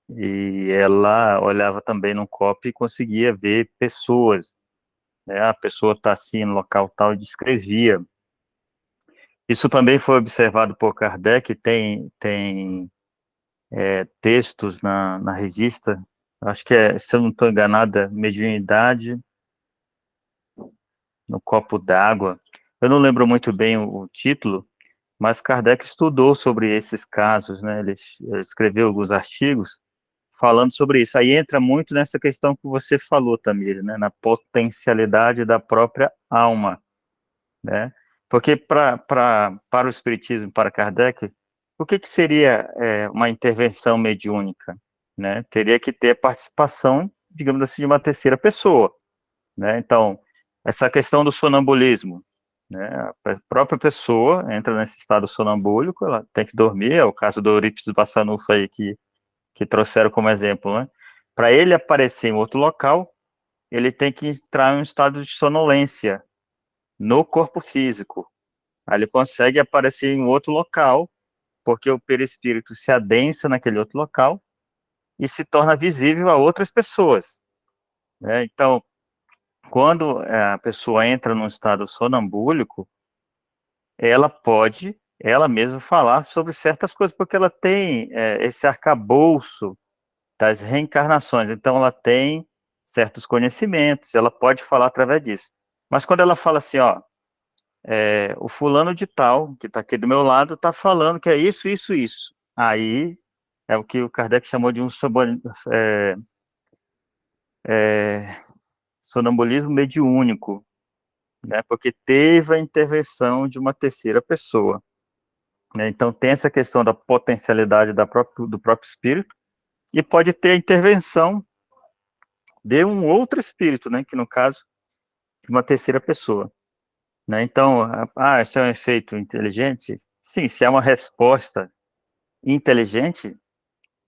e ela olhava também num copo e conseguia ver pessoas, né? A pessoa está assim no local tal e descrevia. Isso também foi observado por Kardec, tem textos na revista, acho que se eu não estou enganada, Mediunidade no Copo d'Água. Eu não lembro muito bem o título, mas Kardec estudou sobre esses casos, né? Ele escreveu alguns artigos falando sobre isso. Aí entra muito nessa questão que você falou, Tamir, né? Na potencialidade da própria alma, né? Porque para o Espiritismo, para Kardec, o que seria uma intervenção mediúnica, né? Teria que ter a participação, digamos assim, de uma terceira pessoa, né? Então, essa questão do sonambulismo, né? A própria pessoa entra nesse estado sonambúlico, ela tem que dormir, é o caso do Eurípides Bassanufo aí que trouxeram como exemplo, né? Para ele aparecer em outro local, ele tem que entrar em um estado de sonolência no corpo físico. Aí ele consegue aparecer em outro local, porque o perispírito se adensa naquele outro local e se torna visível a outras pessoas, né? Então, quando a pessoa entra num estado sonambúlico, ela pode, ela mesma, falar sobre certas coisas, porque ela tem esse arcabouço das reencarnações, então ela tem certos conhecimentos, ela pode falar através disso. Mas quando ela fala assim, ó, o fulano de tal, que está aqui do meu lado, está falando que é isso, isso, isso. Aí é o que o Kardec chamou de um sonambulismo mediúnico, né, porque teve a intervenção de uma terceira pessoa, né? Então tem essa questão da potencialidade do próprio espírito, e pode ter a intervenção de um outro espírito, né, que no caso, de uma terceira pessoa, né? Então, esse é um efeito inteligente? Sim, se é uma resposta inteligente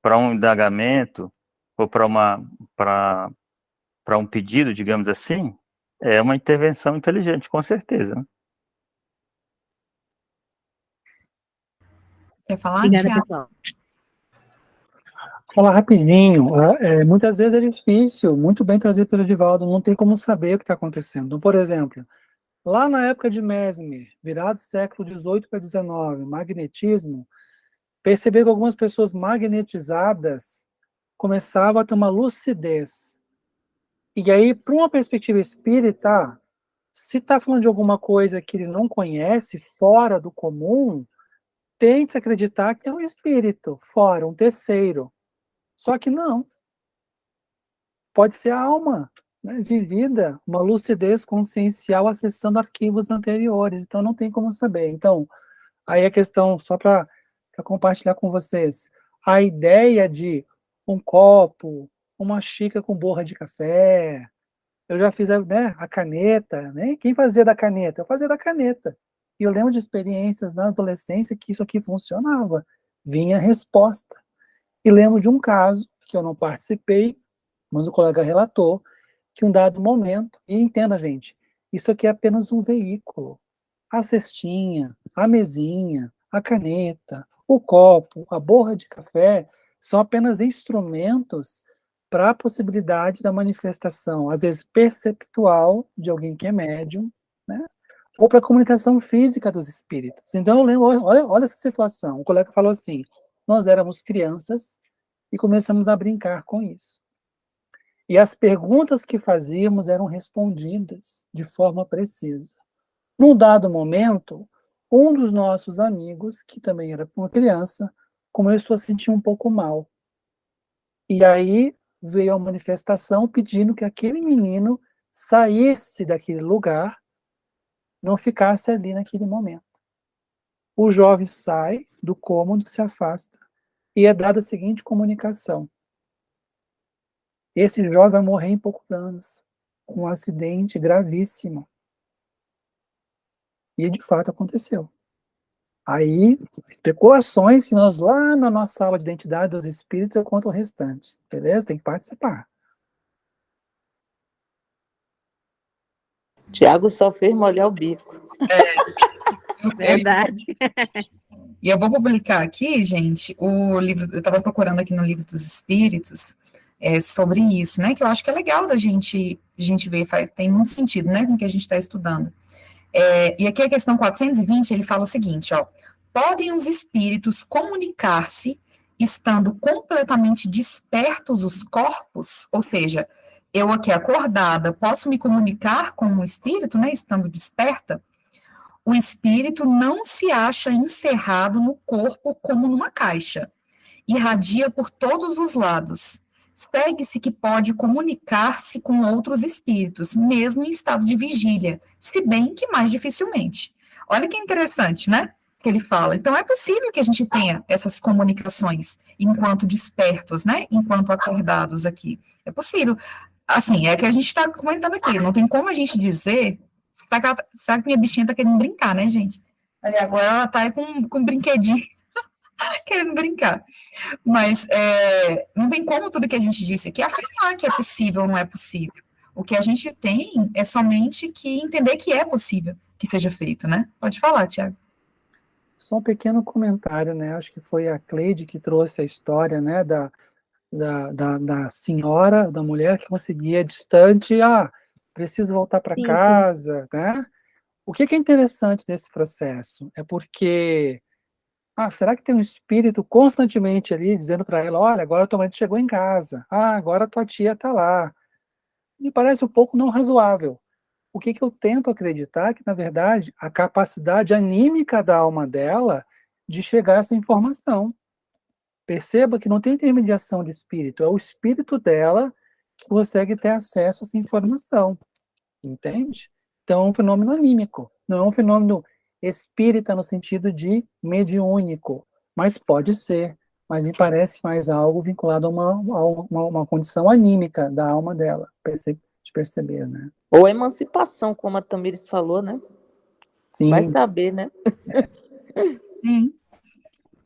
para um indagamento, ou para para um pedido, digamos assim, é uma intervenção inteligente, com certeza, né? Quer falar, Obrigada, Tiago? pessoal. Falar rapidinho, muitas vezes é difícil, muito bem trazido pelo Edivaldo, não tem como saber o que está acontecendo. Então, por exemplo, lá na época de Mesmer, virado século XVIII para XIX, magnetismo, perceber que algumas pessoas magnetizadas começavam a ter uma lucidez. E aí, para uma perspectiva espírita, se está falando de alguma coisa que ele não conhece, fora do comum, tente acreditar que é um espírito, fora, um terceiro. Só que não. Pode ser a alma, né, vivida, uma lucidez consciencial acessando arquivos anteriores. Então, não tem como saber. Então, aí a questão, só para compartilhar com vocês, a ideia de um copo, uma xícara com borra de café, eu já fiz, né, a caneta, né? Quem fazia da caneta? Eu fazia da caneta. E eu lembro de experiências na adolescência que isso aqui funcionava. Vinha resposta. E lembro de um caso, que eu não participei, mas o colega relatou, que um dado momento, e entenda, gente, isso aqui é apenas um veículo. A cestinha, a mesinha, a caneta, o copo, a borra de café, são apenas instrumentos para a possibilidade da manifestação, às vezes perceptual, de alguém que é médium, né? Ou para a comunicação física dos espíritos. Então, eu lembro, olha essa situação. O colega falou assim, nós éramos crianças e começamos a brincar com isso. E as perguntas que fazíamos eram respondidas de forma precisa. Num dado momento, um dos nossos amigos, que também era uma criança, começou a sentir um pouco mal. E aí veio a manifestação pedindo que aquele menino saísse daquele lugar, não ficasse ali naquele momento. O jovem sai do cômodo, se afasta, e é dada a seguinte comunicação. Esse jovem vai morrer em poucos anos, com um acidente gravíssimo. E de fato aconteceu. Aí, especulações que nós lá na nossa aula de identidade dos espíritos eu conto o restante, beleza? Tem que participar. Tiago só fez molhar o bico. Verdade. E eu vou publicar aqui, gente, o livro, eu estava procurando aqui no Livro dos Espíritos, sobre isso, né, que eu acho que é legal da gente ver, tem muito sentido, né, com o que a gente está estudando. E aqui a questão 420, ele fala o seguinte, ó, podem os espíritos comunicar-se estando completamente despertos os corpos? Ou seja, eu aqui acordada, posso me comunicar com o espírito, né, estando desperta? O espírito não se acha encerrado no corpo como numa caixa. Irradia por todos os lados. Segue-se que pode comunicar-se com outros espíritos, mesmo em estado de vigília, se bem que mais dificilmente. Olha que interessante, né? Que ele fala. Então, é possível que a gente tenha essas comunicações enquanto despertos, né? Enquanto acordados aqui. É possível. Assim, é que a gente está comentando aqui. Não tem como a gente dizer. Sabe que minha bichinha tá querendo brincar, né, gente? Aí agora ela tá com um brinquedinho querendo brincar. Mas não tem como tudo que a gente disse aqui afirmar que é possível ou não é possível. O que a gente tem é somente que entender que é possível que seja feito, né? Pode falar, Tiago. Só um pequeno comentário, né? Acho que foi a Cleide que trouxe a história, né, da senhora, da mulher que conseguia distante, preciso voltar para casa, né? O que é interessante nesse processo é porque, será que tem um espírito constantemente ali dizendo para ela, olha, agora tua mãe chegou em casa, agora tua tia está lá. Me parece um pouco não razoável. O que eu tento acreditar é que, na verdade, a capacidade anímica da alma dela de chegar a essa informação. Perceba que não tem intermediação de espírito, é o espírito dela que consegue ter acesso a essa informação. Entende? Então, é um fenômeno anímico, não é um fenômeno espírita no sentido de mediúnico, mas pode ser, mas me parece mais algo vinculado a uma condição anímica da alma dela, de perceber, né? Ou emancipação, como a Tamires falou, né? Sim. Vai saber, né? Sim.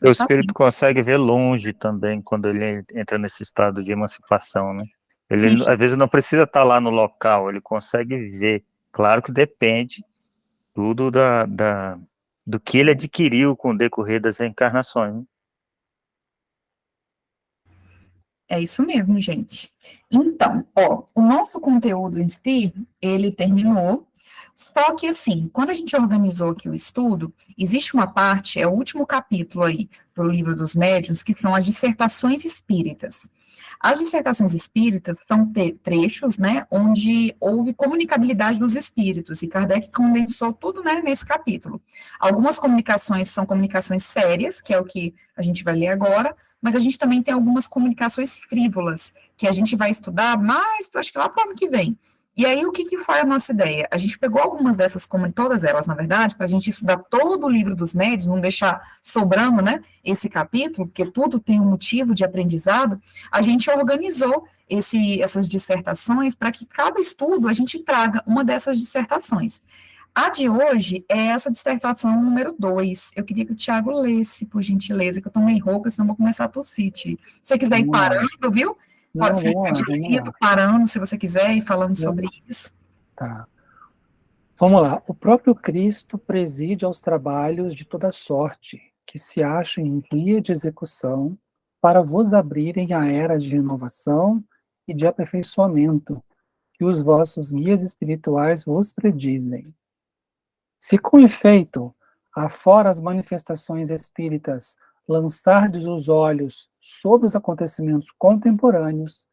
O espírito consegue ver longe também, quando ele entra nesse estado de emancipação, né? Sim. Às vezes não precisa estar lá no local, ele consegue ver. Claro que depende tudo do que ele adquiriu com o decorrer das reencarnações, né? É isso mesmo, gente. Então, ó, o nosso conteúdo em si, ele terminou. Só que, assim, quando a gente organizou aqui o estudo, existe uma parte, é o último capítulo aí do Livro dos Médiuns, que são as dissertações espíritas. As dissertações espíritas são trechos, né, onde houve comunicabilidade dos espíritos, e Kardec condensou tudo, né, nesse capítulo. Algumas comunicações são comunicações sérias, que é o que a gente vai ler agora, mas a gente também tem algumas comunicações frívolas, que a gente vai estudar mais, acho que lá para o ano que vem. E aí, o que foi a nossa ideia? A gente pegou algumas dessas, todas elas, na verdade, para a gente estudar todo o livro dos médiuns, não deixar sobrando, né, esse capítulo, porque tudo tem um motivo de aprendizado. A gente organizou essas dissertações para que cada estudo a gente traga uma dessas dissertações. A de hoje é essa dissertação número 2. Eu queria que o Tiago lesse, por gentileza, que eu tô meio rouca, senão vou começar a tossir. Se você quiser ir parando, viu? Pode ser parando, se você quiser, e falando sobre isso. Tá. Vamos lá. O próprio Cristo preside aos trabalhos de toda sorte, que se acham em via de execução, para vos abrirem a era de renovação e de aperfeiçoamento, que os vossos guias espirituais vos predizem. Se com efeito, afora as manifestações espíritas, lançardes os olhos sobre os acontecimentos contemporâneos,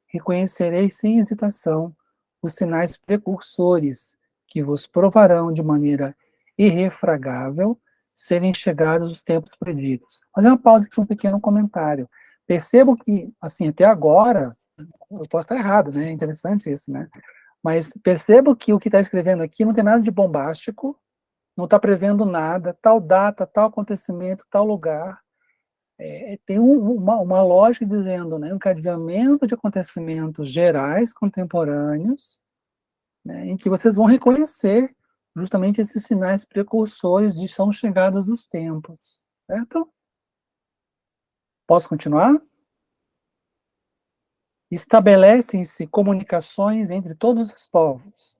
reconhecereis sem hesitação os sinais precursores que vos provarão de maneira irrefragável serem chegados os tempos preditos. Olha uma pausa aqui, um pequeno comentário. Percebo que, assim, até agora, eu posso estar errado, né? É interessante isso, né? Mas percebo que o que está escrevendo aqui não tem nada de bombástico, não está prevendo nada, tal data, tal acontecimento, tal lugar. Tem uma lógica dizendo, né, um encadeamento de acontecimentos gerais, contemporâneos, né, em que vocês vão reconhecer justamente esses sinais precursores de são chegados dos tempos. Certo? Posso continuar? Estabelecem-se comunicações entre todos os povos,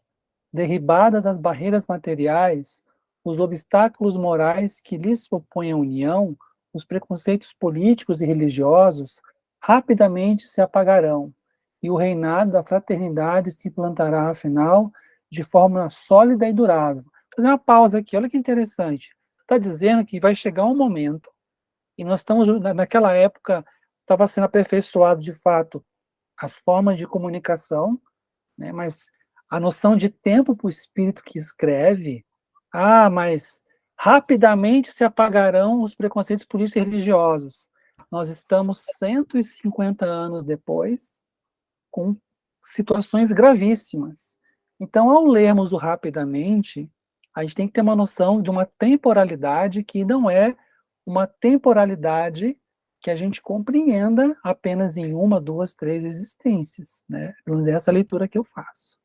derribadas as barreiras materiais, os obstáculos morais que lhes opõem a união, os preconceitos políticos e religiosos rapidamente se apagarão, e o reinado da fraternidade se implantará, afinal, de forma sólida e durável. Vou fazer uma pausa aqui, olha que interessante. Está dizendo que vai chegar um momento, e nós estamos, naquela época, estava sendo aperfeiçoado, de fato, as formas de comunicação, né, mas a noção de tempo para o espírito que escreve, mas rapidamente se apagarão os preconceitos políticos e religiosos. Nós estamos 150 anos depois, com situações gravíssimas. Então, ao lermos o rapidamente, a gente tem que ter uma noção de uma temporalidade que não é uma temporalidade que a gente compreenda apenas em 1, 2, 3 existências, né? Pelo menos essa leitura que eu faço.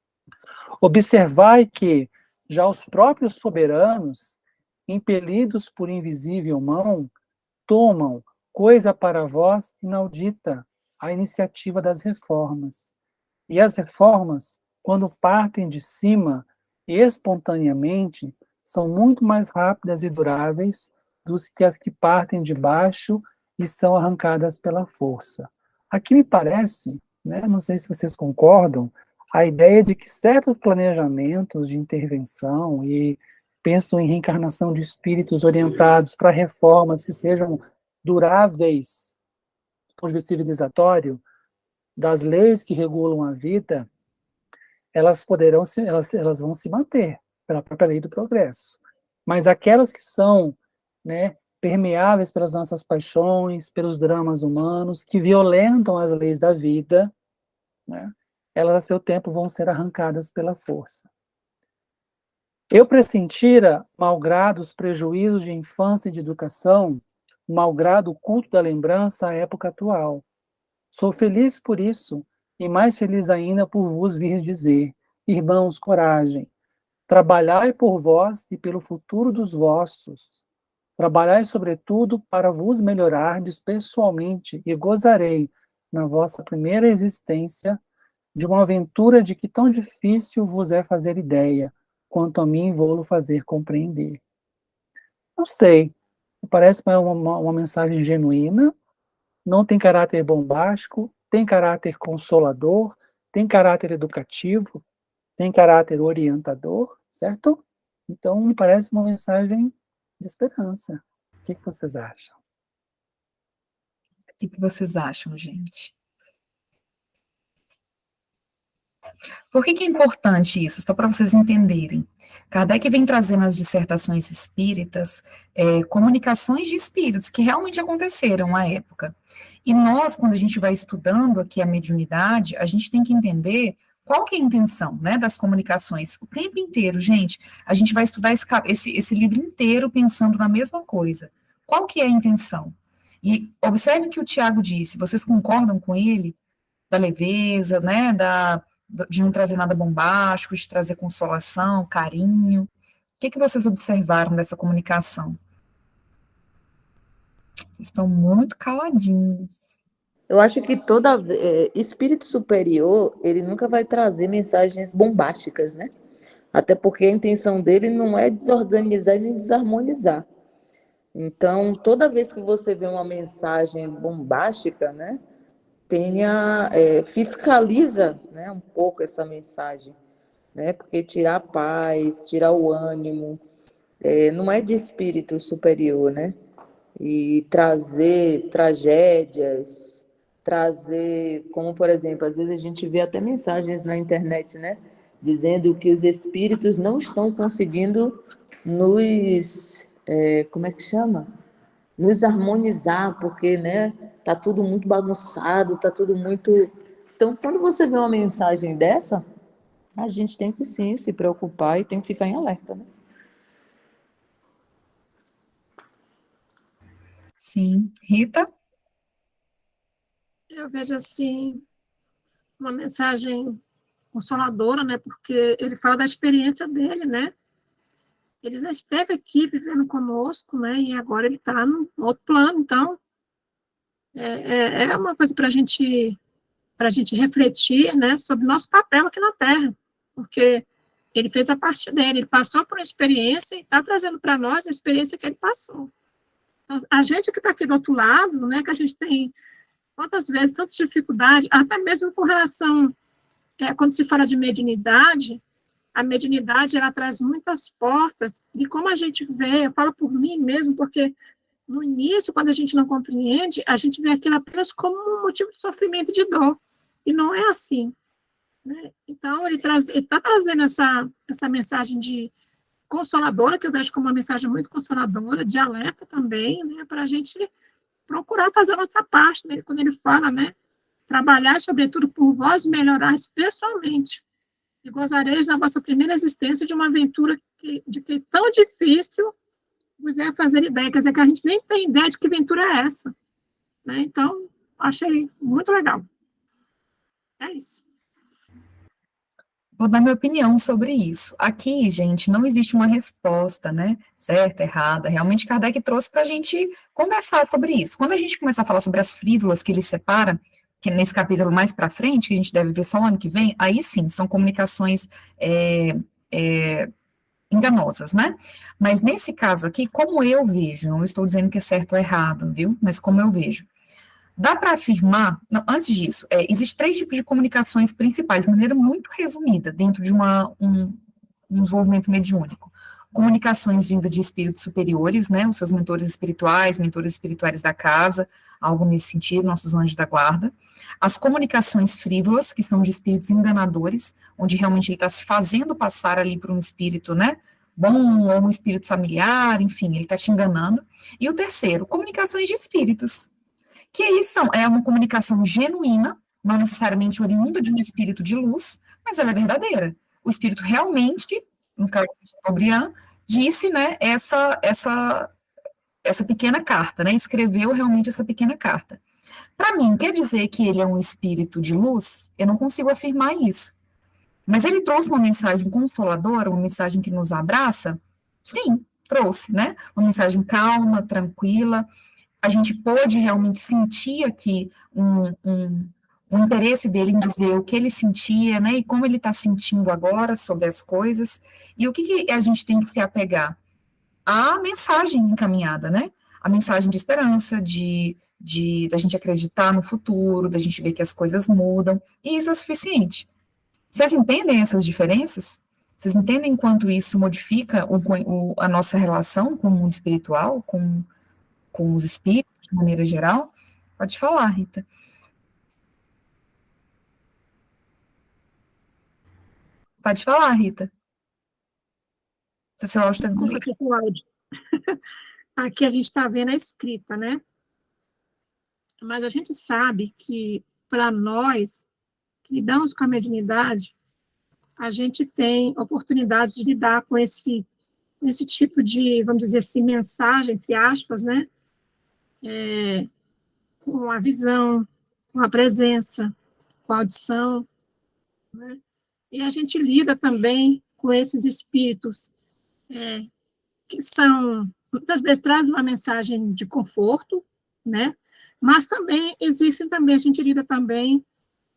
Observai que já os próprios soberanos, impelidos por invisível mão, tomam coisa para vós inaudita, a iniciativa das reformas. E as reformas, quando partem de cima, espontaneamente, são muito mais rápidas e duráveis do que as que partem de baixo e são arrancadas pela força. Aqui me parece, né, não sei se vocês concordam, a ideia de que certos planejamentos de intervenção, e penso em reencarnação de espíritos orientados para reformas que sejam duráveis, do ponto de vista civilizatório, das leis que regulam a vida, elas vão se manter pela própria lei do progresso. Mas aquelas que são, né, permeáveis pelas nossas paixões, pelos dramas humanos, que violentam as leis da vida, né, elas a seu tempo vão ser arrancadas pela força. Eu pressentira, malgrado os prejuízos de infância e de educação, malgrado o culto da lembrança à época atual. Sou feliz por isso, e mais feliz ainda por vos vir dizer, irmãos, coragem, trabalhai por vós e pelo futuro dos vossos. Trabalhai, sobretudo, para vos melhorardes pessoalmente, e gozarei, na vossa primeira existência, de uma aventura de que tão difícil vos é fazer ideia, quanto a mim vou-lo fazer compreender. Não sei, parece uma mensagem genuína, não tem caráter bombástico, tem caráter consolador, tem caráter educativo, tem caráter orientador, certo? Então, me parece uma mensagem de esperança. O que vocês acham? O que vocês acham, gente? Por que é importante isso? Só para vocês entenderem. Kardec vem trazendo nas dissertações espíritas comunicações de espíritos que realmente aconteceram à época. E nós, quando a gente vai estudando aqui a mediunidade, a gente tem que entender qual que é a intenção, né, das comunicações. O tempo inteiro, gente, a gente vai estudar esse livro inteiro pensando na mesma coisa. Qual que é a intenção? E observe o que o Tiago disse, vocês concordam com ele? Da leveza, né, de não trazer nada bombástico, de trazer consolação, carinho. O que vocês observaram dessa comunicação? Estão muito caladinhos. Eu acho que espírito superior, ele nunca vai trazer mensagens bombásticas, né? Até porque a intenção dele não é desorganizar nem desarmonizar. Então, toda vez que você vê uma mensagem bombástica, né, fiscaliza, né, um pouco essa mensagem, né? Porque tirar a paz, tirar o ânimo, não é de espírito superior, né? E trazer tragédias, como por exemplo, às vezes a gente vê até mensagens na internet, né, dizendo que os espíritos não estão conseguindo como é que chama? Nos harmonizar, porque, né, tá tudo muito bagunçado, tá tudo muito... Então, quando você vê uma mensagem dessa, a gente tem que sim se preocupar e tem que ficar em alerta, né? Sim. Rita? Eu vejo, assim, uma mensagem consoladora, né, porque ele fala da experiência dele, né, ele já esteve aqui vivendo conosco, né, e agora ele está no outro plano, então, é uma coisa para a gente refletir, né, sobre o nosso papel aqui na Terra, porque ele fez a parte dele, ele passou por uma experiência e está trazendo para nós a experiência que ele passou. Então, a gente que está aqui do outro lado, né, que a gente tem quantas vezes, tantas dificuldades, até mesmo com relação, quando se fala de mediunidade, a mediunidade, ela traz muitas portas, e como a gente vê, eu falo por mim mesmo, porque no início, quando a gente não compreende, a gente vê aquilo apenas como um motivo de sofrimento e de dor, e não é assim, né? Então, ele está trazendo essa mensagem de consoladora, que eu vejo como uma mensagem muito consoladora, de alerta também, né, para a gente procurar fazer a nossa parte, né, quando ele fala, né, trabalhar, sobretudo, por vós, melhorar pessoalmente, e gozareis na vossa primeira existência de uma aventura que é tão difícil vos é fazer ideia, quer dizer, que a gente nem tem ideia de que aventura é essa, né, então, achei muito legal. É isso. Vou dar minha opinião sobre isso. Aqui, gente, não existe uma resposta, né, certa, errada. Realmente, Kardec trouxe para a gente conversar sobre isso. Quando a gente começar a falar sobre as frívolas que ele separa, que nesse capítulo mais para frente, que a gente deve ver só o ano que vem, aí sim, são comunicações enganosas, né? Mas nesse caso aqui, como eu vejo, não estou dizendo que é certo ou errado, viu? Mas como eu vejo. Dá para afirmar, não, antes disso, existem 3 tipos de comunicações principais, de maneira muito resumida, dentro de um desenvolvimento mediúnico. Comunicações vindas de espíritos superiores, né, os seus mentores espirituais da casa, algo nesse sentido, nossos anjos da guarda. As comunicações frívolas, que são de espíritos enganadores, onde realmente ele está se fazendo passar ali por um espírito, né, bom, ou um espírito familiar, enfim, ele está te enganando. E o terceiro, comunicações de espíritos, que aí é uma comunicação genuína, não necessariamente oriunda de um espírito de luz, mas ela é verdadeira. O espírito realmente, no caso de Chateaubriand, disse, né, essa pequena carta, né, escreveu realmente essa pequena carta. Para mim, quer dizer que ele é um espírito de luz? Eu não consigo afirmar isso. Mas ele trouxe uma mensagem consoladora, uma mensagem que nos abraça? Sim, trouxe, né, uma mensagem calma, tranquila. A gente pode realmente sentir aqui o interesse dele em dizer o que ele sentia, né, e como ele está sentindo agora sobre as coisas, e o que a gente tem que se apegar? A mensagem encaminhada, né, a mensagem de esperança, da gente acreditar no futuro, da gente ver que as coisas mudam, e isso é suficiente. Vocês entendem essas diferenças? Vocês entendem quanto isso modifica a nossa relação com o mundo espiritual, com os espíritos, de maneira geral? Pode falar, Rita. Pode falar, Rita. Seu áudio está Desculpa desligado. aqui com o áudio. Aqui a gente está vendo a escrita, né? Mas a gente sabe que, para nós, que lidamos com a mediunidade, a gente tem oportunidade de lidar com esse tipo de, vamos dizer assim, mensagem, entre aspas, né? Com a visão, com a presença, com a audição, né? E a gente lida também com esses espíritos que são, muitas vezes, trazem uma mensagem de conforto, né? Mas também, a gente lida também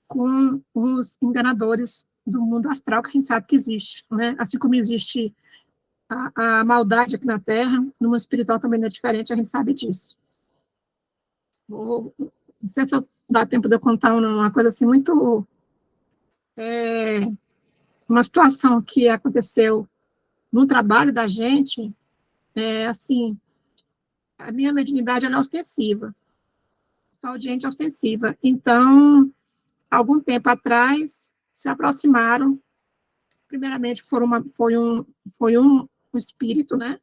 com os enganadores do mundo astral, que a gente sabe que existe, né? Assim como existe a maldade aqui na Terra, no mundo espiritual também não é diferente, a gente sabe disso. Não sei se dá tempo de eu contar uma coisa assim muito... uma situação que aconteceu no trabalho da gente, assim, a minha mediunidade ela é ostensiva, sou audiente ostensiva. Então, algum tempo atrás, se aproximaram, primeiramente foi um espírito, né?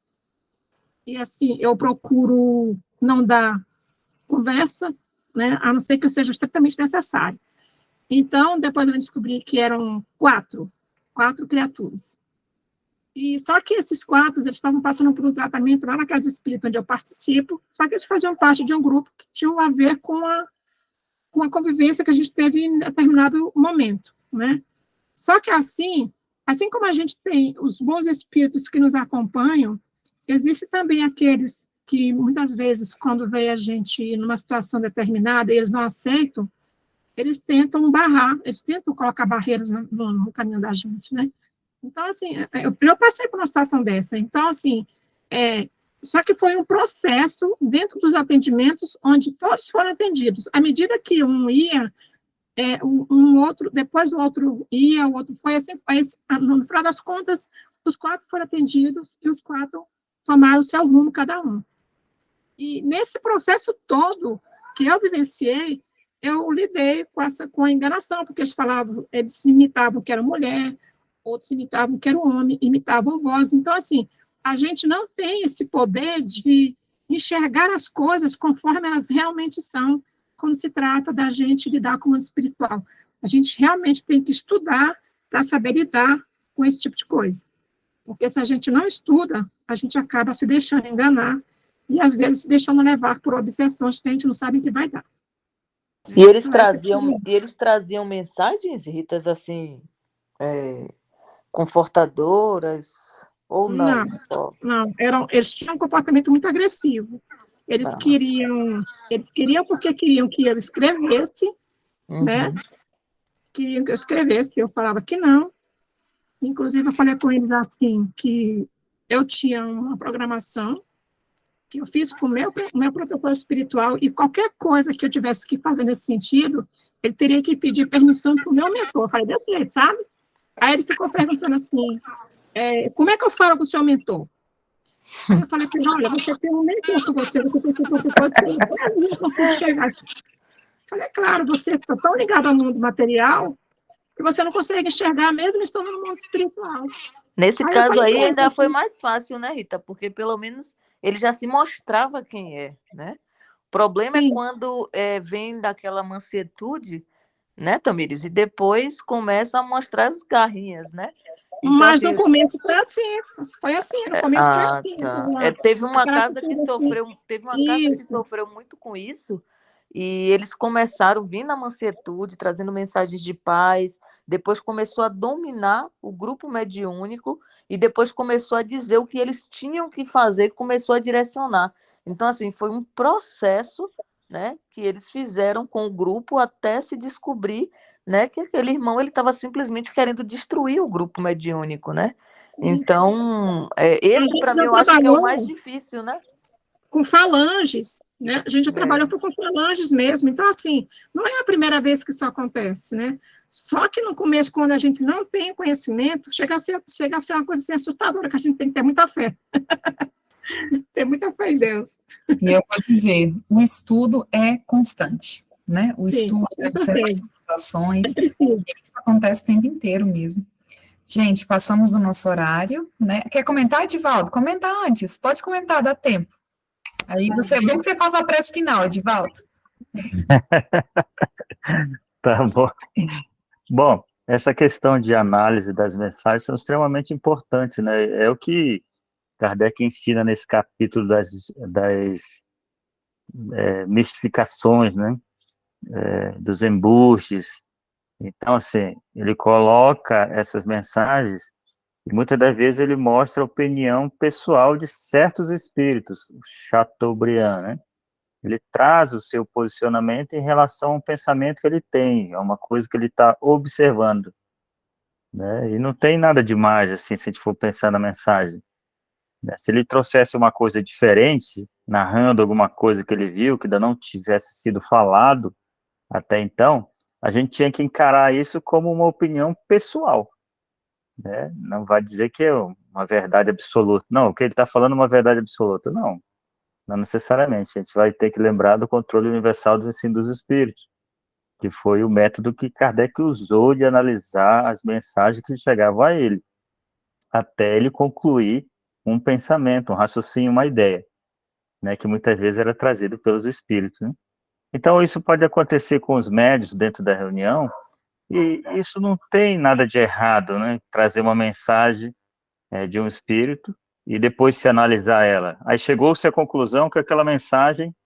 E assim, eu procuro não dar conversa, né? A não ser que seja estritamente necessário. Então, depois eu descobri que eram quatro criaturas. E só que esses quatro, eles estavam passando por um tratamento lá na Casa Espírita, onde eu participo, só que eles faziam parte de um grupo que tinha a ver com a convivência que a gente teve em determinado momento, né? Só que assim como a gente tem os bons espíritos que nos acompanham, existem também aqueles que, muitas vezes, quando vê a gente numa situação determinada e eles não aceitam, eles tentam barrar, eles tentam colocar barreiras no caminho da gente, né? Então, assim, eu passei por uma situação dessa. Então, assim, só que foi um processo dentro dos atendimentos onde todos foram atendidos. À medida que um ia, um outro, depois o outro ia, o outro foi assim, no final das contas, os quatro foram atendidos e os quatro tomaram o seu rumo, cada um. E nesse processo todo que eu vivenciei, eu lidei com a enganação, porque eles imitavam que era mulher, outros imitavam que era um homem, imitavam voz. Então, assim, a gente não tem esse poder de enxergar as coisas conforme elas realmente são, quando se trata da gente lidar com o mundo espiritual. A gente realmente tem que estudar para saber lidar com esse tipo de coisa. Porque se a gente não estuda, a gente acaba se deixando enganar e, às vezes, se deixando levar por obsessões que a gente não sabe o que vai dar. E eles traziam mensagens, Ritas, assim, confortadoras, ou não? Não, eles tinham um comportamento muito agressivo. Eles queriam porque queriam que eu escrevesse, né? Queriam que eu escrevesse, eu falava que não. Inclusive, eu falei com eles assim, que eu tinha uma programação que eu fiz com o meu protocolo espiritual, e qualquer coisa que eu tivesse que fazer nesse sentido, ele teria que pedir permissão para o meu mentor. Eu falei desse jeito, sabe? Aí ele ficou perguntando assim, como é que eu falo com o seu mentor? Aí eu falei para ele, olha, você tem um mentor com você tem que preocupar de ser eu não consigo chegar aqui. Falei, claro, você está tão ligado ao mundo material que você não consegue enxergar mesmo estando no mundo espiritual. Nesse caso aí ainda foi mais fácil, né, Rita? Porque pelo menos ele já se mostrava quem é, né? O problema é quando vem daquela mansuetude, né, Tamires? E depois começa a mostrar as garrinhas, né? Então, mas no começo foi assim, no começo foi assim. Tá. Teve uma casa que sofreu muito com isso, e eles começaram vindo na mansuetude, trazendo mensagens de paz, depois começou a dominar o grupo mediúnico, e depois começou a dizer o que eles tinham que fazer, começou a direcionar. Então, assim, foi um processo né, que eles fizeram com o grupo até se descobrir, né, que aquele irmão ele estava simplesmente querendo destruir o grupo mediúnico, né? Então, A esse gente para mim já eu acho que é o mais trabalhou difícil, né? com falanges, né? A gente já É, trabalhou com falanges mesmo. Então, assim, não é a primeira vez que isso acontece, né? Só que no começo, quando a gente não tem conhecimento, chega a ser uma coisa assim, assustadora, que a gente tem que ter muita fé. Ter muita fé em Deus. E eu vou dizer, o estudo é constante, né? O Sim, estudo, com a certeza. observação das ações, É preciso. isso acontece o tempo inteiro mesmo. Gente, passamos do nosso horário, né? Quer comentar, Edivaldo? Comenta antes, pode comentar, dá tempo. Aí você é bom que você faz a prece final, Edivaldo. Tá bom. Bom, essa questão de análise das mensagens são extremamente importantes, né? É o que Kardec ensina nesse capítulo das mistificações, né? Dos embustes. Então, assim, ele coloca essas mensagens e muitas das vezes ele mostra a opinião pessoal de certos espíritos, o Chateaubriand, né? Ele traz o seu posicionamento em relação ao pensamento que ele tem, é uma coisa que ele está observando, né? E não tem nada demais, assim, se a gente for pensar na mensagem, né? Se ele trouxesse uma coisa diferente, narrando alguma coisa que ele viu, que ainda não tivesse sido falado até então, a gente tinha que encarar isso como uma opinião pessoal, né? Não vai dizer que é uma verdade absoluta. Não, o que ele está falando é uma verdade absoluta. Não, não necessariamente. A gente vai ter que lembrar do controle universal dos ensinos dos espíritos, que foi o método que Kardec usou de analisar as mensagens que chegavam a ele, até ele concluir um pensamento, um raciocínio, uma ideia, né, que muitas vezes era trazido pelos espíritos, né? Então, isso pode acontecer com os médios dentro da reunião, e isso não tem nada de errado, né? Trazer uma mensagem de um espírito e depois se analisar ela. Aí chegou-se à conclusão que aquela mensagem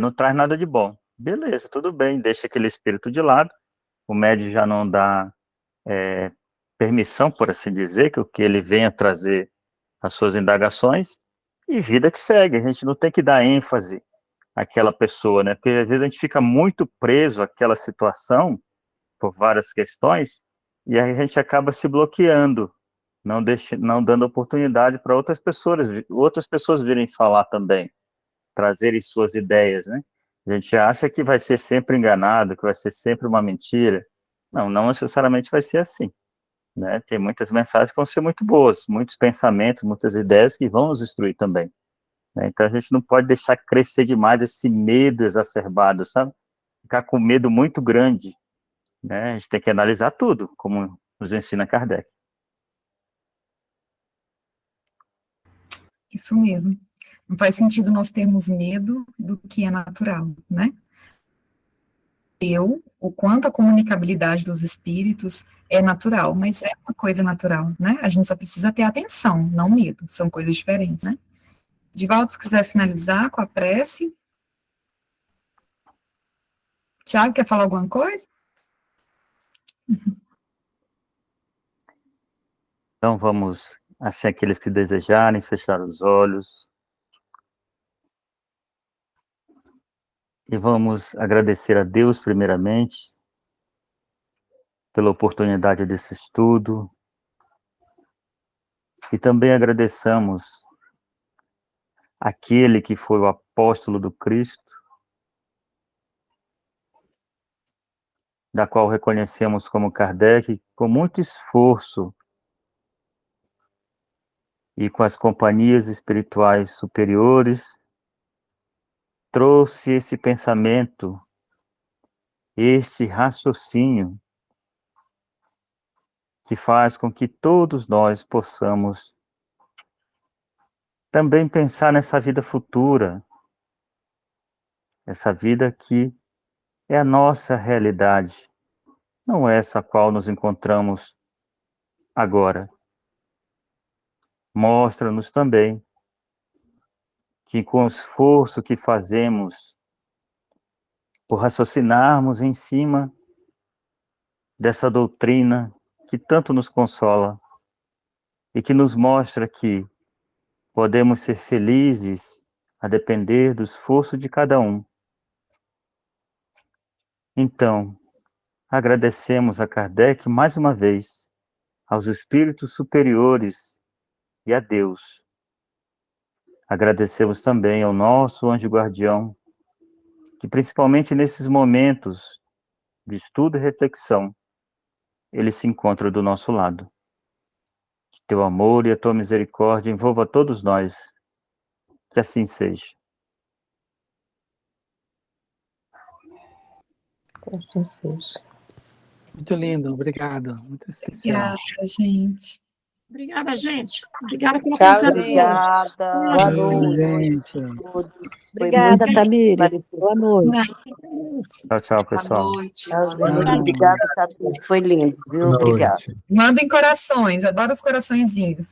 não traz nada de bom. Beleza, tudo bem, deixa aquele espírito de lado, o médium já não dá permissão, por assim dizer, que o que ele venha trazer as suas indagações, e vida que segue, a gente não tem que dar ênfase àquela pessoa, né? Porque às vezes a gente fica muito preso àquela situação, por várias questões, e aí a gente acaba se bloqueando, não dando oportunidade para outras pessoas virem falar também, trazerem suas ideias, né? A gente acha que vai ser sempre enganado, que vai ser sempre uma mentira. Não, não necessariamente vai ser assim, né? Tem muitas mensagens que vão ser muito boas, muitos pensamentos, muitas ideias que vão nos instruir também, né? Então a gente não pode deixar crescer demais esse medo exacerbado, sabe? Ficar com medo muito grande, né? A gente tem que analisar tudo, como nos ensina Kardec. Isso mesmo. Não faz sentido nós termos medo do que é natural, né? O quanto a comunicabilidade dos espíritos é natural, mas é uma coisa natural, né? A gente só precisa ter atenção, não medo, são coisas diferentes, né? Divaldo, se quiser finalizar com a prece. Tiago, quer falar alguma coisa? Então vamos, assim, aqueles que desejarem, fechar os olhos. E vamos agradecer a Deus, primeiramente, pela oportunidade desse estudo. E também agradeçamos aquele que foi o apóstolo do Cristo, da qual reconhecemos como Kardec, com muito esforço e com as companhias espirituais superiores, trouxe esse pensamento, este raciocínio, que faz com que todos nós possamos também pensar nessa vida futura, essa vida que é a nossa realidade, não é essa a qual nos encontramos agora. Mostra-nos também que com o esforço que fazemos por raciocinarmos em cima dessa doutrina que tanto nos consola e que nos mostra que podemos ser felizes a depender do esforço de cada um. Então, agradecemos a Kardec mais uma vez, aos espíritos superiores e a Deus. Agradecemos também ao nosso anjo guardião, que principalmente nesses momentos de estudo e reflexão, ele se encontra do nosso lado. Que teu amor e a tua misericórdia envolva todos nós. Que assim seja. Que assim seja. Muito lindo, obrigado. Muito especial. Obrigada, gente. Obrigada, gente. Obrigada pela Tchau, presença de todos. Obrigada. Boa Boa noite. noite gente. a todos. Foi Obrigada, muito Tamires. esclarecedor. Boa noite. Tchau, tchau, pessoal. Boa noite. Tchauzinho. Boa noite. Obrigada, Tati. Foi lindo, viu? Boa Obrigada. noite. Mandem corações, adoro os coraçõezinhos.